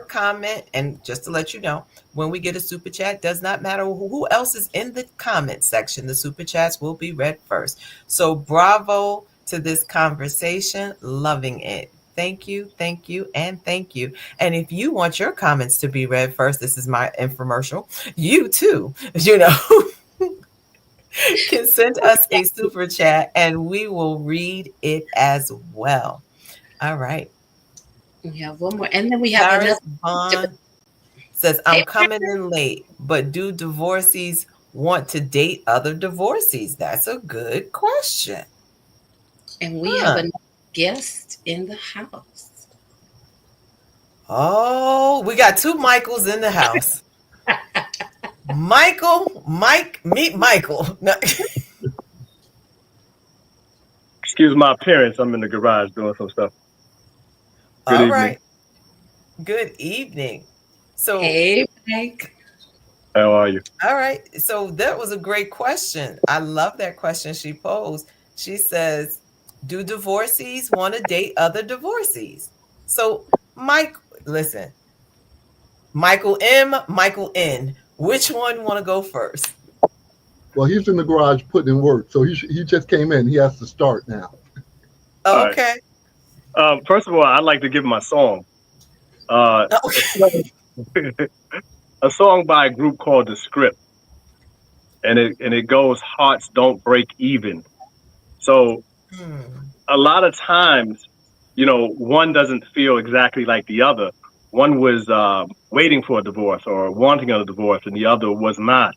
[SPEAKER 2] comment. And just to let you know, when we get a super chat, does not matter who else is in the comment section. The super chats will be read first. So bravo to this conversation. Loving it. Thank you, thank you, and thank you. And if you want your comments to be read first, this is my infomercial. You too, you know. Can send us a super chat and we will read it as well. All right.
[SPEAKER 3] We have one more. And then we have
[SPEAKER 2] Paris
[SPEAKER 3] another.
[SPEAKER 2] Bond says,
[SPEAKER 3] Hey,
[SPEAKER 2] I'm coming in late, but do divorcees want to date other divorcees? That's a good question.
[SPEAKER 3] and we have
[SPEAKER 2] Huh.
[SPEAKER 3] another guest in the house.
[SPEAKER 2] Oh, we got two Michaels in the house. Meet Michael. No.
[SPEAKER 5] Excuse my appearance. I'm in the garage doing some stuff. Good
[SPEAKER 2] All
[SPEAKER 5] evening.
[SPEAKER 2] right. Good evening. So
[SPEAKER 3] Hey, Mike.
[SPEAKER 5] How are you?
[SPEAKER 2] all right. So that was a great question. I love that question she posed. She says, do divorcees want to date other divorcees? So, Mike, listen, Michael M, Michael N. Which one want to go first?
[SPEAKER 4] Well, he's in the garage putting in work, so he just came in. He has to start now.
[SPEAKER 5] All right.
[SPEAKER 2] Okay.
[SPEAKER 5] First of all, I'd like to give my song. Uh, a
[SPEAKER 2] Okay.
[SPEAKER 5] song a song by a group called The Script, and it goes, "Hearts don't break even." So
[SPEAKER 2] Hmm.
[SPEAKER 5] a lot of times, one doesn't feel exactly like the other one was waiting for a divorce or wanting a divorce, and the other was not.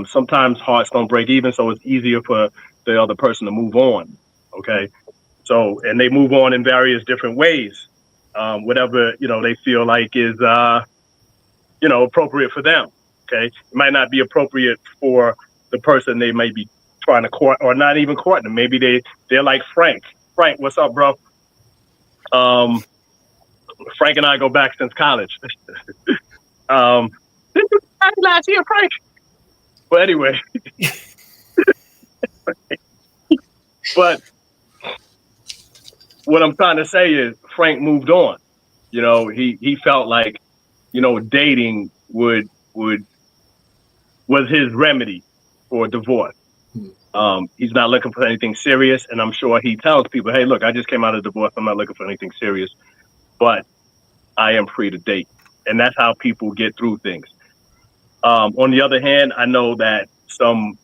[SPEAKER 5] Sometimes hearts don't break even, so it's easier for the other person to move on. Okay, so and they move on in various different ways, whatever they feel like is appropriate for them. Okay, it might not be appropriate for the person they may be trying to court, or not even courting them. Maybe they're like Frank. Frank, what's up, bro? Um, Frank and I go back since college. um, this is last year, Frank. But anyway, but what I'm trying to say is Frank moved on. He felt like dating would was his remedy for divorce. He's not looking for anything serious, and I'm sure he tells people, "Hey, look, I just came out of divorce. I'm not looking for anything serious, but I am free to date." And that's how people get through things. On the other hand, I know that some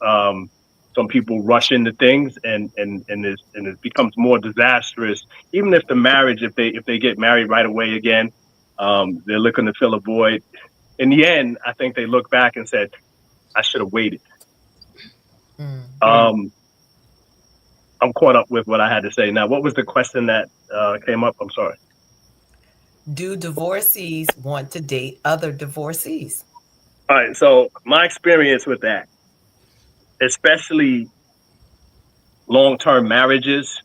[SPEAKER 5] people rush into things, and it becomes more disastrous. Even if the marriage, if they get married right away again, they're looking to fill a void. In the end, I think they look back and said, "I should have waited." I'm caught up with what I had to say. Now, what was the question that came up? I'm sorry.
[SPEAKER 2] Do divorcees want to date other divorcees?
[SPEAKER 5] All right. So my experience with that, especially long-term marriages,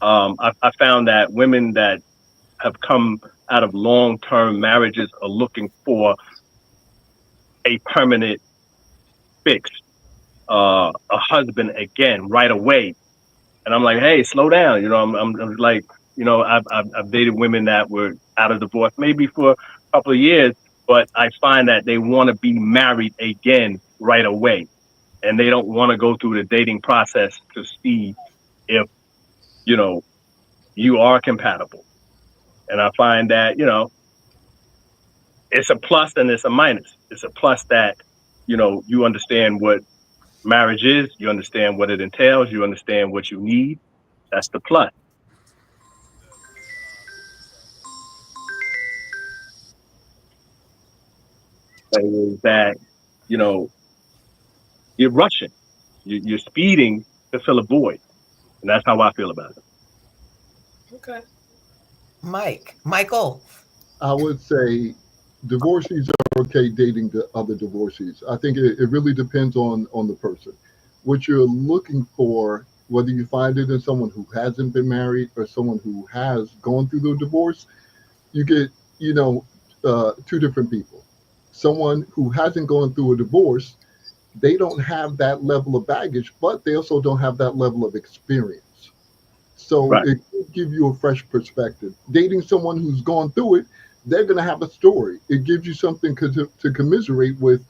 [SPEAKER 5] I found that women that have come out of long-term marriages are looking for a permanent fix, a husband again right away. And I'm like, hey, slow down. I'm like, I've dated women that were out of divorce maybe for a couple of years, but I find that they want to be married again right away. And they don't want to go through the dating process to see if, you are compatible. And I find that, it's a plus and it's a minus. It's a plus that, you understand what marriage is, you understand what it entails, you understand what you need. That's the plus. Is that, you know, you're rushing, you're speeding to fill a void. And that's how I feel about it.
[SPEAKER 2] Okay. Michael.
[SPEAKER 4] I would say divorcees are okay dating the other divorcees. I think it really depends on the person. What you're looking for, whether you find it in someone who hasn't been married or someone who has gone through the divorce, you get, two different people. Someone who hasn't gone through a divorce, they don't have that level of baggage, but they also don't have that level of experience. So
[SPEAKER 5] Right.
[SPEAKER 4] it could give you a fresh perspective. Dating someone who's gone through it, they're going to have a story. It gives you something to commiserate with,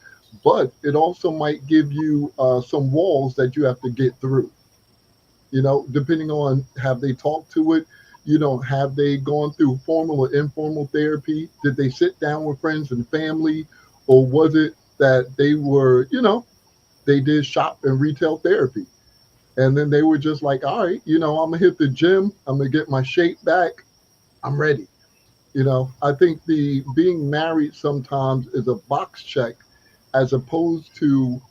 [SPEAKER 4] but it also might give you some walls that you have to get through. Depending on have they talked to it, have they gone through formal or informal therapy? Did they sit down with friends and family, or was it that they were, they did shop and retail therapy? And then they were just like, all right, I'm gonna hit the gym. I'm gonna get my shape back. I'm ready. I think the being married sometimes is a box check as opposed to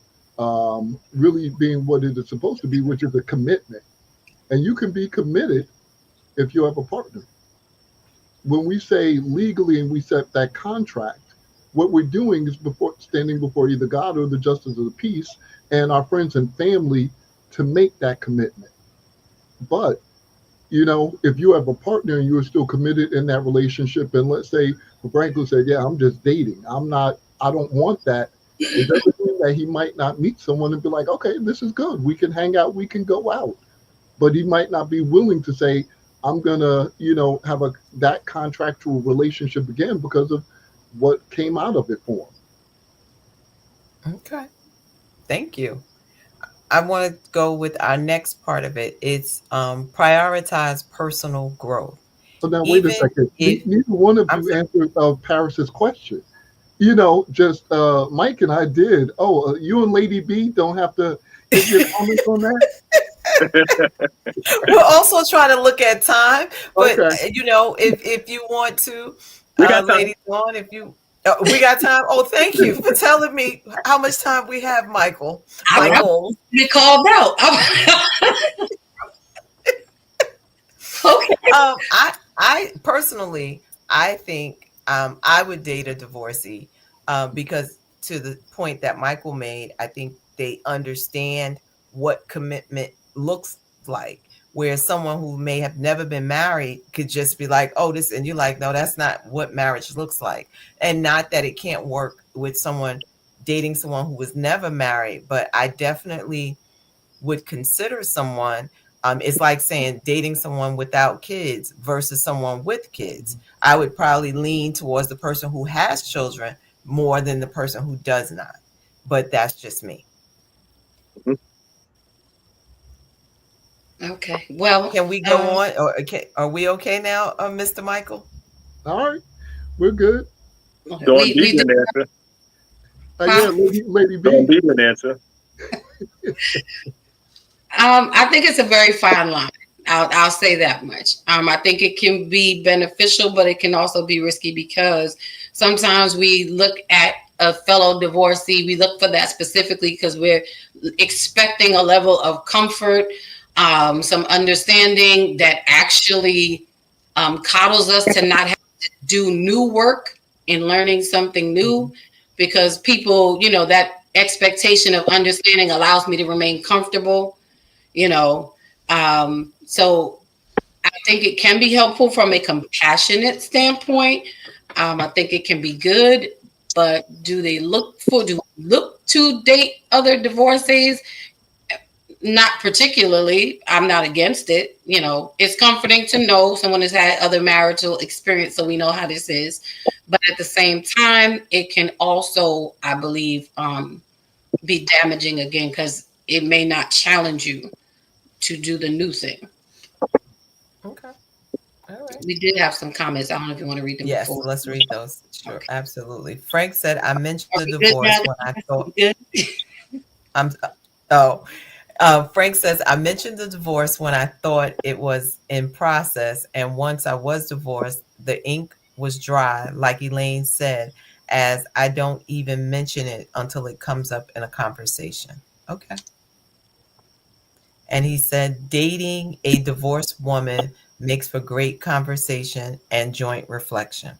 [SPEAKER 4] really being what it is supposed to be, which is a commitment. And you can be committed if you have a partner. When we say legally and we set that contract, what we're doing is before standing before either God or the justice of the peace and our friends and family to make that commitment. But if you have a partner and you are still committed in that relationship, and let's say Franklin said, yeah, I'm just dating. I don't want that. It doesn't mean that he might not meet someone and be like, okay, this is good. We can hang out. We can go out. But he might not be willing to say, I'm going to, have that contractual relationship again because of what came out of it for him.
[SPEAKER 2] Okay. Thank you. I want to go with our next part of it. It's prioritize personal growth.
[SPEAKER 4] So now, wait a
[SPEAKER 2] Even
[SPEAKER 4] second.
[SPEAKER 2] if
[SPEAKER 4] Neither one of
[SPEAKER 2] I'm
[SPEAKER 4] you
[SPEAKER 2] sorry,
[SPEAKER 4] answered Paris's question. Just Mike and I did. Oh, you and Lady B don't have to give your comments on that?
[SPEAKER 2] we're also trying to look at time, but
[SPEAKER 4] Okay.
[SPEAKER 2] if you want to,
[SPEAKER 5] We got time.
[SPEAKER 2] Lady Dawn, if you, we got time. Oh, thank you for telling me how much time we have, Michael.
[SPEAKER 3] I'm
[SPEAKER 2] Michael.
[SPEAKER 3] be called out. Okay.
[SPEAKER 2] I personally, I think I would date a divorcee because to the point that Michael made, I think they understand what commitment looks like. Where someone who may have never been married could just be like, oh, this, and you're like, no, that's not what marriage looks like. And not that it can't work with someone dating someone who was never married, but I definitely would consider someone. It's like saying dating someone without kids versus someone with kids. I would probably lean towards the person who has children more than the person who does not. But that's just me.
[SPEAKER 3] Okay. Well,
[SPEAKER 2] Can we go on? Or are we okay now, Mr. Michael?
[SPEAKER 4] All right, we're good.
[SPEAKER 5] Don't
[SPEAKER 3] we
[SPEAKER 5] need
[SPEAKER 3] do.
[SPEAKER 5] an answer.
[SPEAKER 4] Yeah,
[SPEAKER 3] Huh?
[SPEAKER 4] Lady
[SPEAKER 5] Don't
[SPEAKER 4] B.
[SPEAKER 5] need an answer.
[SPEAKER 3] I think it's a very fine line. I'll say that much. I think it can be beneficial, but it can also be risky because sometimes we look at a fellow divorcee, we look for that specifically because we're expecting a level of comfort, some understanding that actually coddles us to not have to do new work in learning something new because people, that expectation of understanding allows me to remain comfortable, you know. So I think it can be helpful from a compassionate standpoint. I think it can be good, but do look to date other divorcees? Not particularly. I'm not against it. It's comforting to know someone has had other marital experience, so we know how this is. But at the same time, it can also, I believe, be damaging again because it may not challenge you to do the new thing.
[SPEAKER 2] Okay. All right.
[SPEAKER 3] We did have some comments. I don't know if you want to read them
[SPEAKER 2] Yes,
[SPEAKER 3] before.
[SPEAKER 2] let's read those. Sure,
[SPEAKER 3] Okay.
[SPEAKER 2] absolutely. Frank said, I mentioned
[SPEAKER 3] Are
[SPEAKER 2] the
[SPEAKER 3] we good now?
[SPEAKER 2] divorce when I thought,
[SPEAKER 3] We good?
[SPEAKER 2] I'm, oh, Frank says, I mentioned the divorce when I thought it was in process. And once I was divorced, the ink was dry, like Elaine said, as I don't even mention it until it comes up in a conversation. Okay. And he said, dating a divorced woman makes for great conversation and joint reflection.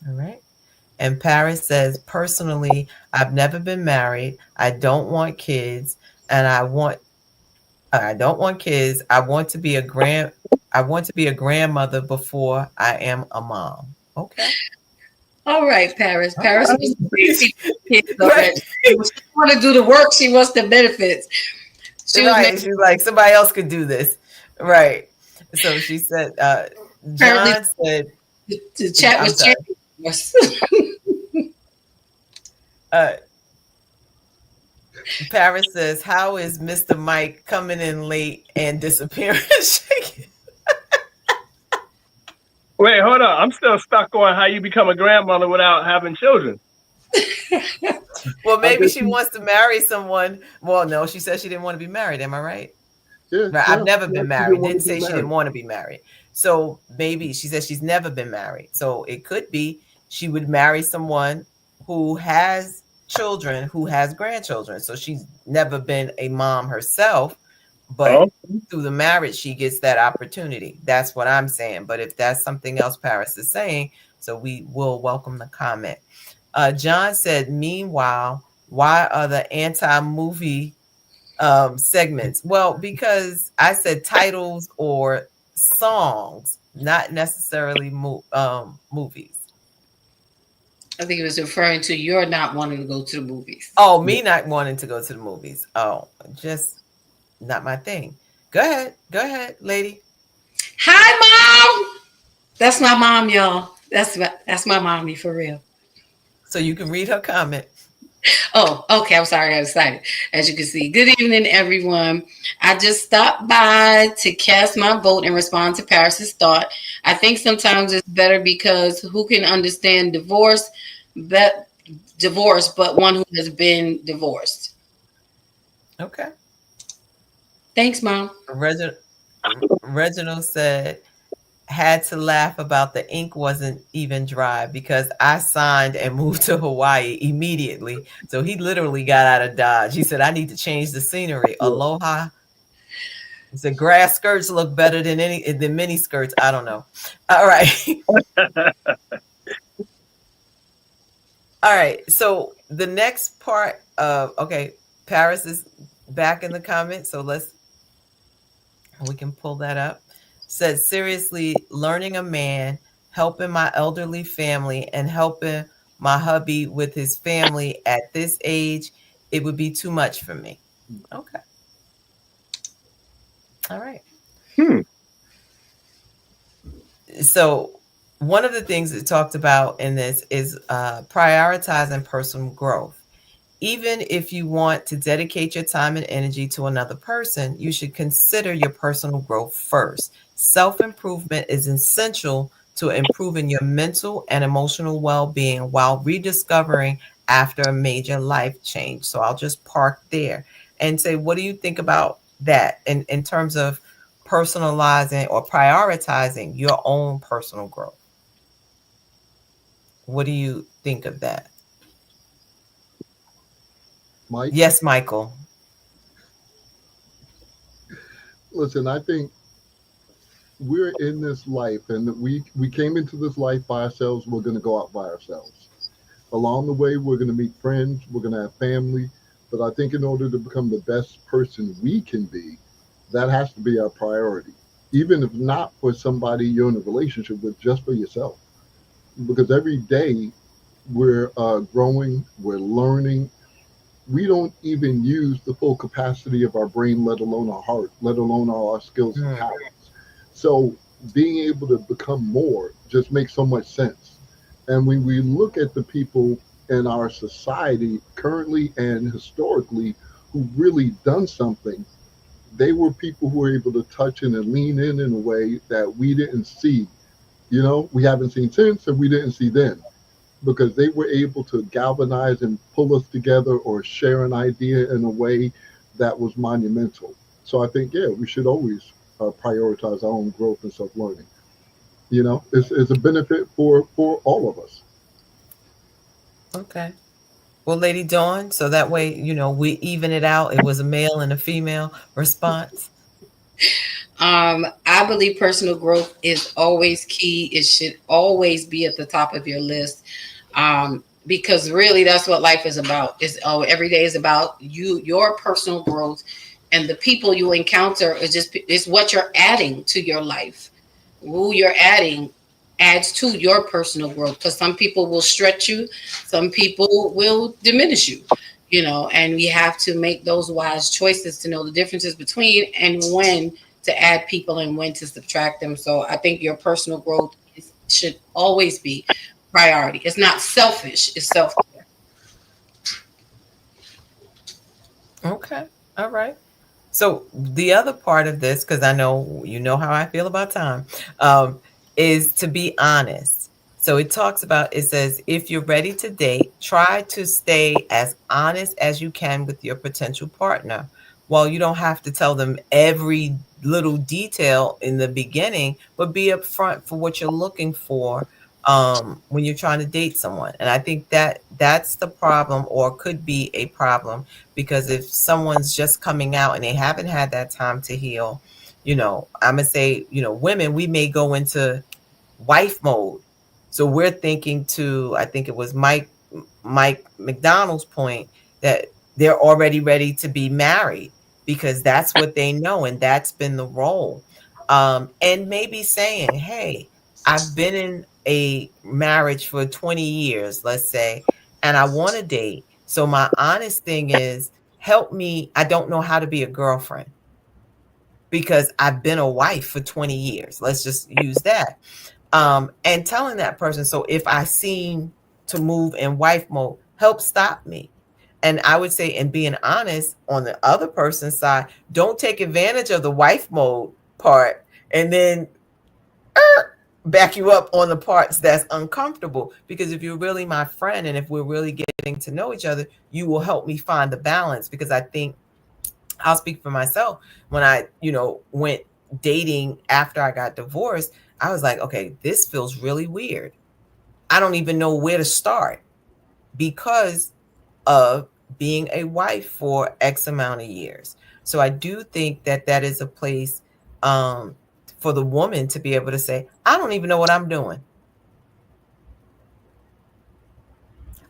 [SPEAKER 2] All right. And Paris says, personally, I've never been married. I don't want kids, and I don't want kids. I want to be a grandmother before I am a mom. Okay.
[SPEAKER 3] All right, Paris.
[SPEAKER 2] All
[SPEAKER 3] Paris
[SPEAKER 2] right.
[SPEAKER 3] was kids
[SPEAKER 2] Right.
[SPEAKER 3] already. She want to do the work. She wants the benefits. She was
[SPEAKER 2] Right. She's like, somebody else could do this. Right. So she said,
[SPEAKER 3] apparently
[SPEAKER 2] John said,
[SPEAKER 3] the chat
[SPEAKER 2] I'm
[SPEAKER 3] was
[SPEAKER 2] sorry.
[SPEAKER 3] changing.
[SPEAKER 2] Uh, Paris says, how is Mr. Mike coming in late and disappearing?
[SPEAKER 5] Wait, hold on. I'm still stuck on how you become a grandmother without having children.
[SPEAKER 2] Well,
[SPEAKER 4] I
[SPEAKER 2] maybe
[SPEAKER 4] guess
[SPEAKER 2] she wants to marry someone. Well, no, she said she didn't want to be married. Am I right?
[SPEAKER 4] yeah,
[SPEAKER 2] Right. I've
[SPEAKER 4] yeah,
[SPEAKER 2] never
[SPEAKER 4] yeah.
[SPEAKER 2] been
[SPEAKER 4] She didn't
[SPEAKER 2] married.
[SPEAKER 4] want
[SPEAKER 2] Didn't
[SPEAKER 4] to be
[SPEAKER 2] say she didn't
[SPEAKER 4] married.
[SPEAKER 2] want to be married. So maybe she says she's never been married. So it could be she would marry someone who has children, who has grandchildren. So she's never been a mom herself, but
[SPEAKER 5] Oh,
[SPEAKER 2] through the marriage, she gets that opportunity. That's what I'm saying. But if that's something else Paris is saying, so we will welcome the comment. John said, meanwhile, why are the anti-movie segments? Well, because I said titles or songs, not necessarily movies.
[SPEAKER 3] I think he was referring to you're not wanting to go to the movies.
[SPEAKER 2] Oh, me not wanting to go to the movies. Oh, just not my thing. Go ahead, lady.
[SPEAKER 3] Hi, mom. That's my mom, y'all. That's my mommy for real.
[SPEAKER 2] So you can read her comment.
[SPEAKER 3] Oh, okay. I'm sorry. I got excited. As you can see, good evening, everyone. I just stopped by to cast my vote and respond to Paris's thought. I think sometimes it's better because who can understand but but one who has been divorced.
[SPEAKER 2] Okay.
[SPEAKER 3] Thanks, mom.
[SPEAKER 2] Reginald said, had to laugh about the ink wasn't even dry because I signed and moved to Hawaii immediately. So he literally got out of Dodge. He said, I need to change the scenery.
[SPEAKER 4] Yeah.
[SPEAKER 2] Aloha. He said, grass skirts look better than mini skirts. I don't know. All right. All right. So the next part of, okay, Paris is back in the comments. So we can pull that up. Said, seriously, learning a man, helping my elderly family, and helping my hubby with his family at this age, it would be too much for me. Okay. All right.
[SPEAKER 5] Hmm.
[SPEAKER 2] So one of the things that talked about in this is prioritizing personal growth. Even if you want to dedicate your time and energy to another person, you should consider your personal growth first. Self improvement is essential to improving your mental and emotional well being while rediscovering after a major life change. So I'll just park there and say, what do you think about that in terms of personalizing or prioritizing your own personal growth? What do you think of that?
[SPEAKER 4] Mike,
[SPEAKER 2] Yes, Michael.
[SPEAKER 4] listen, I think we're in this life and we came into this life by ourselves. We're going to go out by ourselves. Along the way, we're going to meet friends, we're going to have family. But I think in order to become the best person we can be, that has to be our priority. Even if not for somebody you're in a relationship with, just for yourself. Because every day we're growing, we're learning. We don't even use the full capacity of our brain, let alone our heart, let alone all our skills and
[SPEAKER 2] Hmm.
[SPEAKER 4] talents. So being able to become more just makes so much sense. And when we look at the people in our society currently and historically who really done something, they were people who were able to touch in and lean in a way that we didn't see. You know, we haven't seen since and we didn't see then because they were able to galvanize and pull us together or share an idea in a way that was monumental. So I think, yeah, we should always prioritize our own growth and self learning. You know, it's a benefit for all of us.
[SPEAKER 2] Okay. Well, Lady Dawn, so that way, we even it out. It was a male and a female response.
[SPEAKER 3] I believe personal growth is always key. It should always be at the top of your list. Because really that's what life is about. Is every day is about your personal growth, and the people you encounter is what you're adding to your life. Who you're adding adds to your personal growth, because some people will stretch you, some people will diminish you, and we have to make those wise choices to know the differences between and when to add people and when to subtract them. So I think your personal growth should always be priority. It's not selfish, it's self-care.
[SPEAKER 2] Okay. All right. So the other part of this, because I know you know how I feel about time, um, is to be honest. So it says, if you're ready to date, try to stay as honest as you can with your potential partner. While you don't have to tell them every little detail in the beginning, but be upfront for what you're looking for when you're trying to date someone. And I think that's the problem, or could be a problem, because if someone's just coming out and they haven't had that time to heal, I'm gonna say, women, we may go into wife mode. So we're thinking to, I think it was Mike McDonald's point, that they're already ready to be married because that's what they know and that's been the role. And maybe saying, hey, I've been in a marriage for 20 years, let's say, and I want to date. So my honest thing is, help me. I don't know how to be a girlfriend because I've been a wife for 20 years. Let's just use that. And telling that person, so if I seem to move in wife mode, help stop me. And I would say, and being honest on the other person's side, don't take advantage of the wife mode part and then back you up on the parts that's uncomfortable. Because if you're really my friend and if we're really getting to know each other, you will help me find the balance. Because I think I'll speak for myself. When I, went dating after I got divorced, I was like, okay, this feels really weird. I don't even know where to start because of being a wife for X amount of years. So I do think that that is a place um, for the woman to be able to say, I don't even know what I'm doing.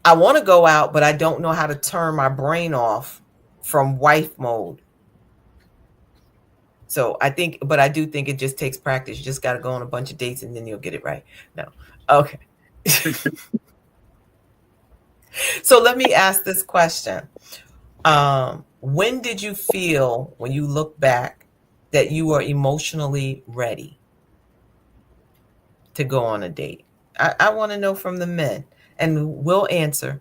[SPEAKER 2] I want to go out, but I don't know how to turn my brain off from wife mode. So I think, but I do think it just takes practice. You just got to go on a bunch of dates and then you'll get it right. No. Okay. So let me ask this question. When did you feel, when you look back, that you were emotionally ready to go on a date? I want to know from the men, and we'll answer.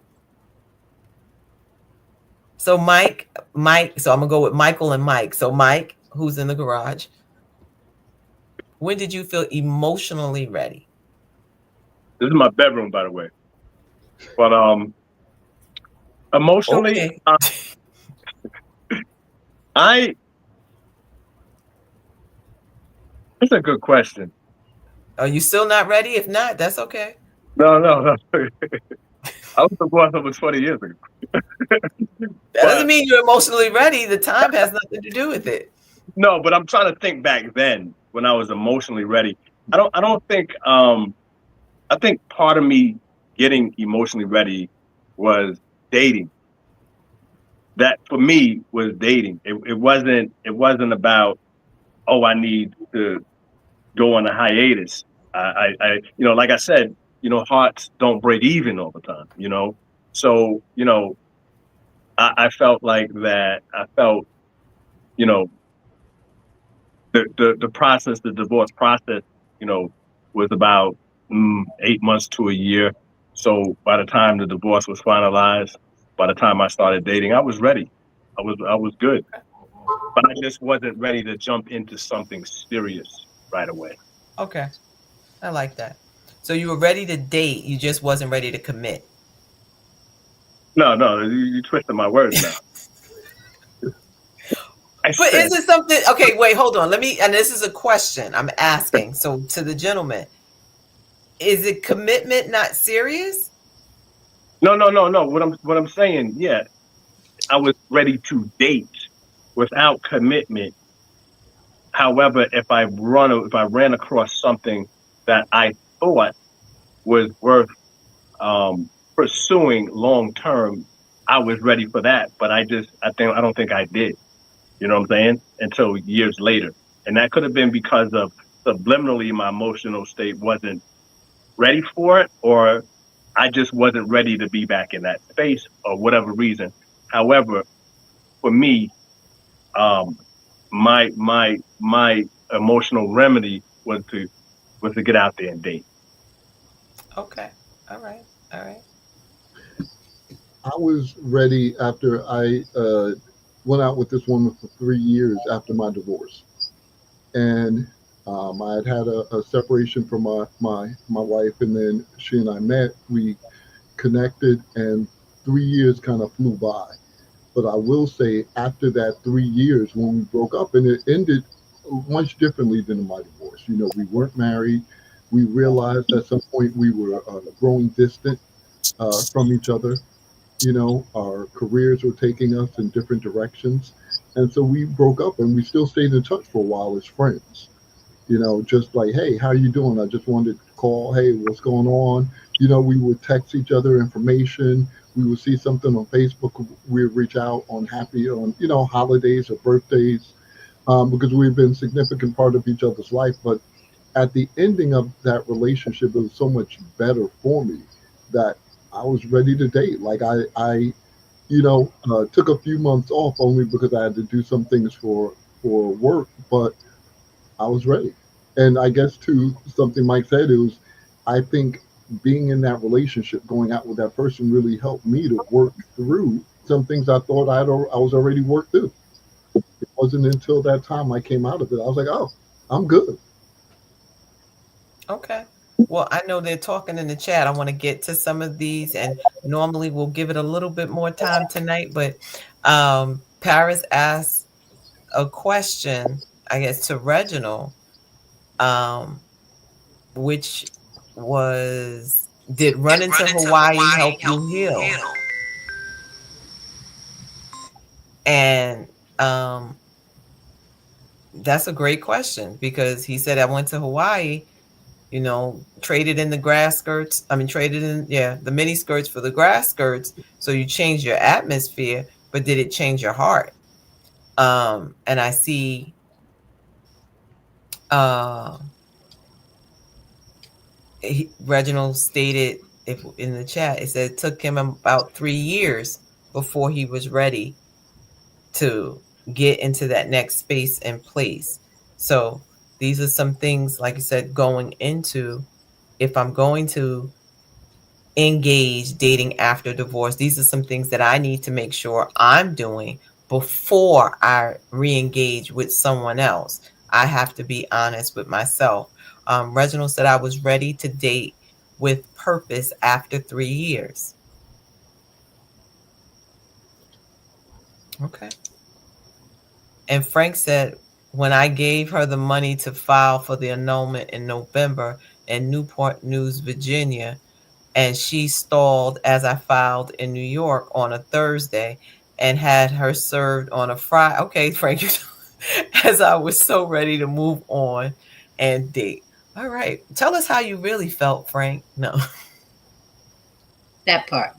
[SPEAKER 2] So Mike. So I'm gonna go with Michael and Mike. So Mike, who's in the garage, when did you feel emotionally ready?
[SPEAKER 5] This is my bedroom, by the way. But emotionally,
[SPEAKER 2] Okay.
[SPEAKER 5] I that's a good question.
[SPEAKER 2] Are you still not ready? If not, that's okay.
[SPEAKER 5] No, no, no. I was divorced over 20 years ago.
[SPEAKER 2] That doesn't
[SPEAKER 5] But
[SPEAKER 2] mean you're emotionally ready. The time has nothing to do with it.
[SPEAKER 5] no, but I'm trying to think back then when I was emotionally ready. I don't think I think part of me getting emotionally ready was dating. That for me was dating. It wasn't about, oh, I need to go on a hiatus. Like I said, hearts don't break even all the time. So, I felt like that. I felt, you know, the process, the divorce process, you know, was about 8 months to a year. So by the time the divorce was finalized, by the time I started dating, I was ready. I was good, but I just wasn't ready to jump into something serious right away.
[SPEAKER 2] Okay. I like that. So you were ready to date, you just wasn't ready to commit.
[SPEAKER 5] No, no, you twisted my words now. I
[SPEAKER 2] But
[SPEAKER 5] said,
[SPEAKER 2] is it something? Okay, wait, hold on. Let me. And this is a question I'm asking. So to the gentleman, is it commitment not serious?
[SPEAKER 5] no, no, no, no. What I'm saying, yeah, I was ready to date without commitment. However, if I ran across something that I thought was worth pursuing long term, I was ready for that. But I don't think I did. You know what I'm saying? Until years later, and that could have been because of subliminally my emotional state wasn't ready for it, or I just wasn't ready to be back in that space, or whatever reason. However, for me, um, my emotional remedy was to get out there and date.
[SPEAKER 2] Okay. All right. All right.
[SPEAKER 4] I was ready after I went out with this woman for 3 years after my divorce, and I had had a separation from my wife, and then she and I met. We connected, and 3 years kind of flew by. But I will say, after that 3 years, when we broke up, and it ended much differently than my divorce. We weren't married. We realized at some point we were growing distant from each other. Our careers were taking us in different directions. And so we broke up, and we still stayed in touch for a while as friends. Just like, hey, how you doing? I just wanted to call. Hey, what's going on? We would text each other information. We would see something on Facebook. We'd reach out on holidays or birthdays, because we've been a significant part of each other's life. But at the ending of that relationship, it was so much better for me that I was ready to date. Like I took a few months off only because I had to do some things for work, but I was ready. And I guess to something Mike said, I think being in that relationship, going out with that person, really helped me to work through some things I thought I was already worked through. It wasn't until that time I came out of it. I was like, oh, I'm good.
[SPEAKER 2] Okay. Well, I know they're talking in the chat. I want to get to some of these, and normally we'll give it a little bit more time tonight. But Paris asked a question, I guess, to Reginald. Um, which was, did running to Hawaii help you heal? And that's a great question, because he said, I went to Hawaii, traded in the grass skirts. I mean, traded in, the mini skirts for the grass skirts. So you changed your atmosphere, but did it change your heart? And I see, Reginald stated, if in the chat, it said it took him about 3 years before he was ready to get into that next space and place. So these are some things, like I said, going into, if I'm going to engage dating after divorce, these are some things that I need to make sure I'm doing before I re-engage with someone else. I have to be honest with myself. Reginald said I was ready to date with purpose after 3 years. Okay. And Frank said, when I gave her the money to file for the annulment in November in Newport News, Virginia, and she stalled as I filed in New York on a Thursday and had her served on a Friday. Okay, Frank, as I was so ready to move on and date. All right. Tell us how you really felt, Frank. No.
[SPEAKER 3] That part.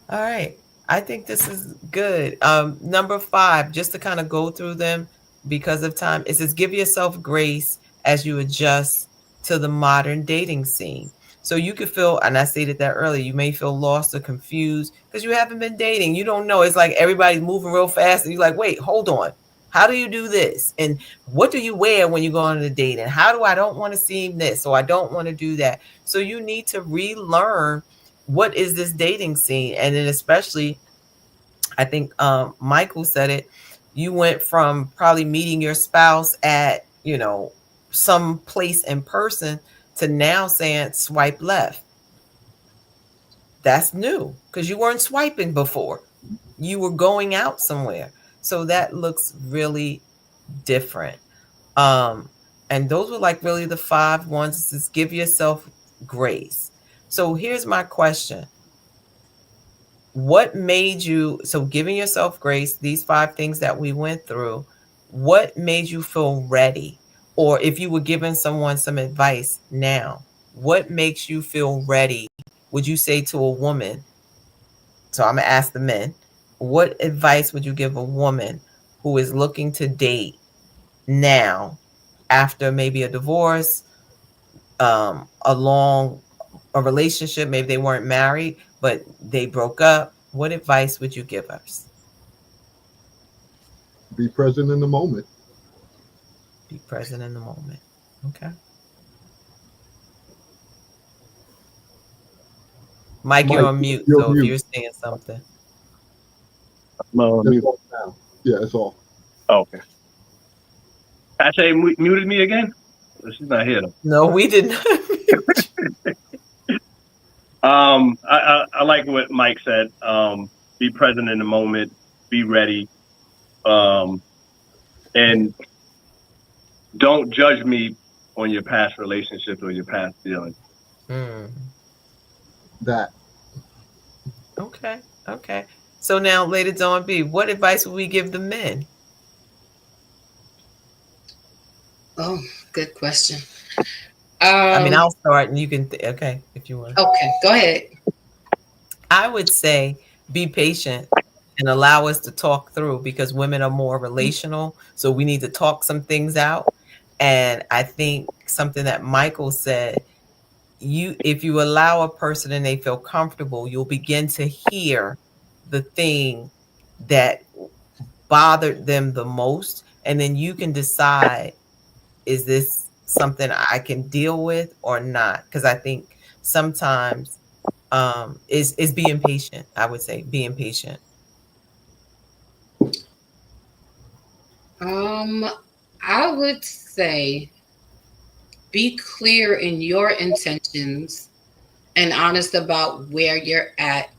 [SPEAKER 2] All right. I think this is good. Number 5, just to kind of go through them because of time, it says give yourself grace as you adjust to the modern dating scene. So you could feel, and I stated that earlier, you may feel lost or confused because you haven't been dating. You don't know. It's like everybody's moving real fast and you're like, wait, hold on. How do you do this? And what do you wear when you go on a date? And how do I don't want to seem this, or I don't want to do that? So you need to relearn what is this dating scene. And then especially, I think Michael said it, you went from probably meeting your spouse at, some place in person to now saying swipe left. That's new because you weren't swiping before. You were going out somewhere. So that looks really different. And those were like really the 5 ones. Is give yourself grace. So here's my question. What made you, so giving yourself grace, these 5 things that we went through, what made you feel ready? Or if you were giving someone some advice now, what makes you feel ready? Would you say to a woman? So I'm going to ask the men, what advice would you give a woman who is looking to date now after maybe a divorce, a relationship, maybe they weren't married, but they broke up? What advice would you give us?
[SPEAKER 4] Be present in the moment.
[SPEAKER 2] Be present in the moment. Okay. Mike, you're on mute.
[SPEAKER 4] You're
[SPEAKER 2] So
[SPEAKER 4] mute.
[SPEAKER 2] if you're saying something.
[SPEAKER 4] That's all now. Yeah, that's all.
[SPEAKER 5] Oh, okay. Ashay muted me again? She's not here though.
[SPEAKER 2] No, we did not.
[SPEAKER 5] I like what Mike said. Be present in the moment, be ready, and don't judge me on your past relationships or your past feelings.
[SPEAKER 4] That.
[SPEAKER 2] Okay. Okay. So now, Lady Dawn B, what advice would we give the men?
[SPEAKER 3] Oh, good question.
[SPEAKER 2] I mean, I'll start and you can, okay, if you want.
[SPEAKER 3] Okay, go ahead.
[SPEAKER 2] I would say be patient and allow us to talk through, because women are more relational. So we need to talk some things out. And I think something that Michael said, if you allow a person and they feel comfortable, you'll begin to hear the thing that bothered them the most. And then you can decide, is this something I can deal with or not? Because I think sometimes is being patient. I would say being patient.
[SPEAKER 3] I would say be clear in your intentions and honest about where you're at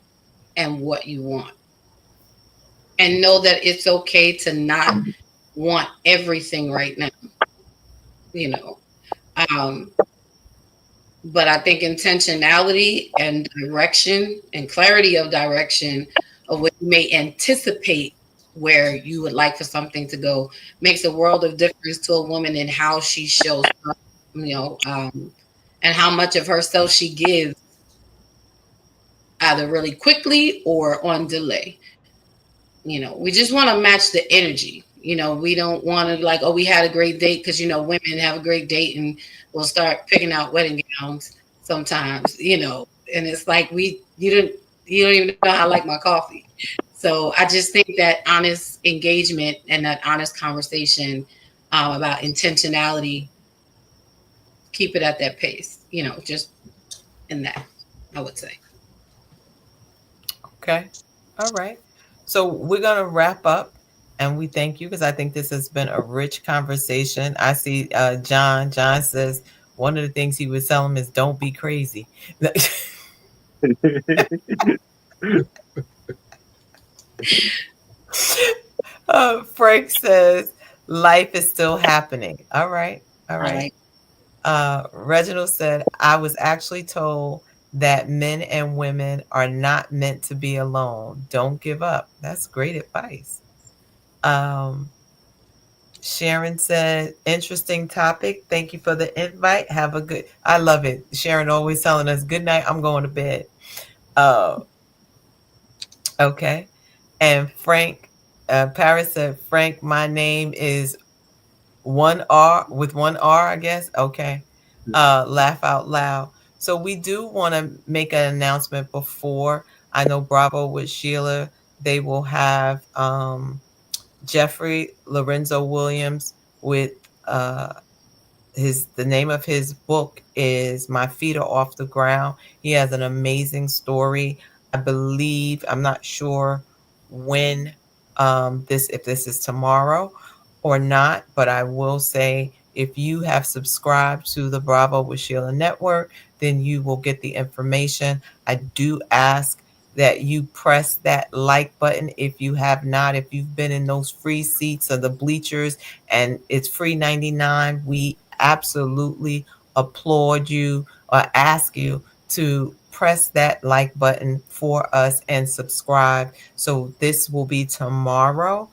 [SPEAKER 3] and what you want. And know that it's okay to not want everything right now, you know. Um, but I think intentionality and direction and clarity of direction of what you may anticipate where you would like for something to go makes a world of difference to a woman in how she shows up, and how much of herself she gives, either really quickly or on delay. We just want to match the energy. We don't want to like, oh, we had a great date, because women have a great date and we'll start picking out wedding gowns sometimes. And it's like you don't even know how I like my coffee. So I just think that honest engagement and that honest conversation about intentionality, keep it at that pace. Just in that, I would say.
[SPEAKER 2] Okay. All right. So we're going to wrap up and we thank you because I think this has been a rich conversation. I see John. John says one of the things he would tell him is don't be crazy. Frank says life is still happening. All right. All
[SPEAKER 3] I
[SPEAKER 2] right.
[SPEAKER 3] like.
[SPEAKER 2] Reginald said, I was actually told that men and women are not meant to be alone. Don't give up. That's great advice. Um, Sharon said, interesting topic. Thank you for the invite. Have a good, I love it. Sharon always telling us, good night. I'm going to bed. Uh, okay. And Frank, Paris said, Frank, my name is one R with one R, I guess. Okay. Laugh out loud. So we do want to make an announcement before. I know Bravo with Sheila, they will have Jeffrey Lorenzo Williams with uh the name of his book is My Feet Are Off the Ground. He has an amazing story. I believe, I'm not sure when if this is tomorrow or not, but I will say if you have subscribed to the Bravo with Sheila Network, then you will get the information. I do ask that you press that like button if you have not. If you've been in those free seats or the bleachers and it's free 99, we absolutely applaud you or ask you to press that like button for us and subscribe. So this will be tomorrow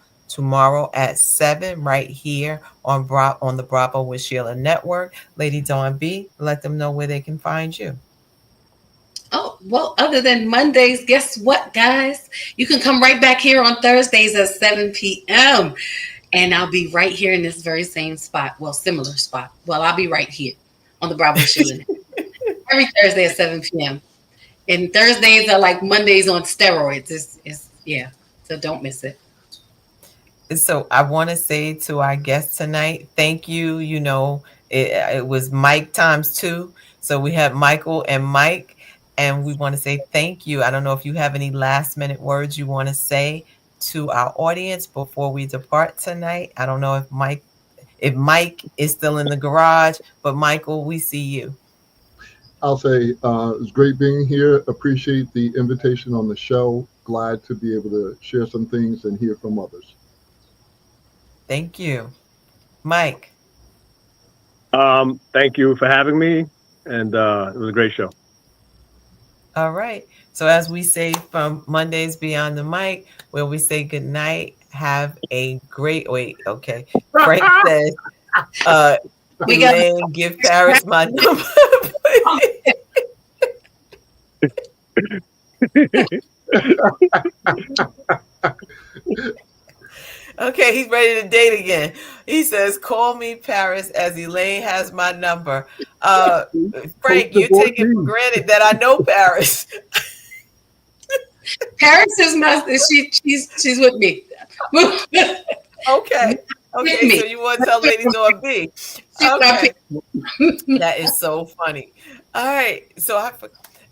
[SPEAKER 2] at 7 right here on the Bravo with Sheila Network. Lady Dawn B, let them know where they can find you.
[SPEAKER 3] Oh, well, other than Mondays, guess what, guys? You can come right back here on Thursdays at 7 p.m. And I'll be right here in this very same spot. Well, similar spot. Well, I'll be right here on the Bravo Sheila every Thursday at 7 p.m. And Thursdays are like Mondays on steroids. Yeah. So don't miss it.
[SPEAKER 2] So I want to say to our guest tonight, thank you. It was Mike times two. So we had Michael and Mike, and we want to say thank you. I don't know if you have any last minute words you want to say to our audience before we depart tonight. I don't know if Mike is still in the garage, but Michael, we see you.
[SPEAKER 4] I'll say it's great being here. Appreciate the invitation on the show. Glad to be able to share some things and hear from others.
[SPEAKER 2] Thank you. Mike.
[SPEAKER 5] Thank you for having me, and it was a great show.
[SPEAKER 2] All right. So as we say from Mondays Beyond the Mic, where we say good night, have a great okay. Frank says, Elaine, give Paris my number. Okay, he's ready to date again. He says, call me Paris as Elaine has my number. Frank, you're taking for granted that I know Paris.
[SPEAKER 3] Paris is she's with me.
[SPEAKER 2] Okay. Okay, so you want to tell ladies on B. Okay. That is so funny. All right. So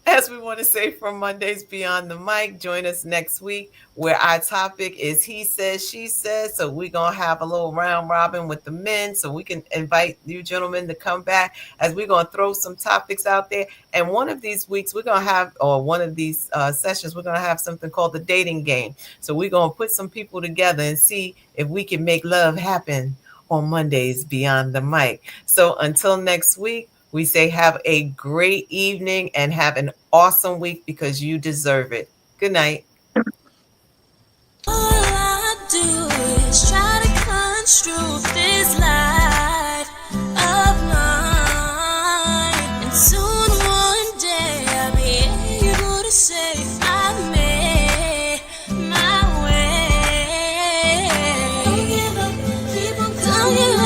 [SPEAKER 2] As we want to say from Mondays Beyond the Mic, join us next week where our topic is He Says, She Says. So we're going to have a little round robin with the men so we can invite you gentlemen to come back as we're going to throw some topics out there. And one of these weeks we're going to have, or one of these sessions, we're going to have something called the dating game. So we're going to put some people together and see if we can make love happen on Mondays Beyond the Mic. So until next week, we say have a great evening and have an awesome week because you deserve it. Good night.
[SPEAKER 1] All I do is try to construe this life of mine, and soon one day I'll be able to say I made my way. Don't give up, keep on coming.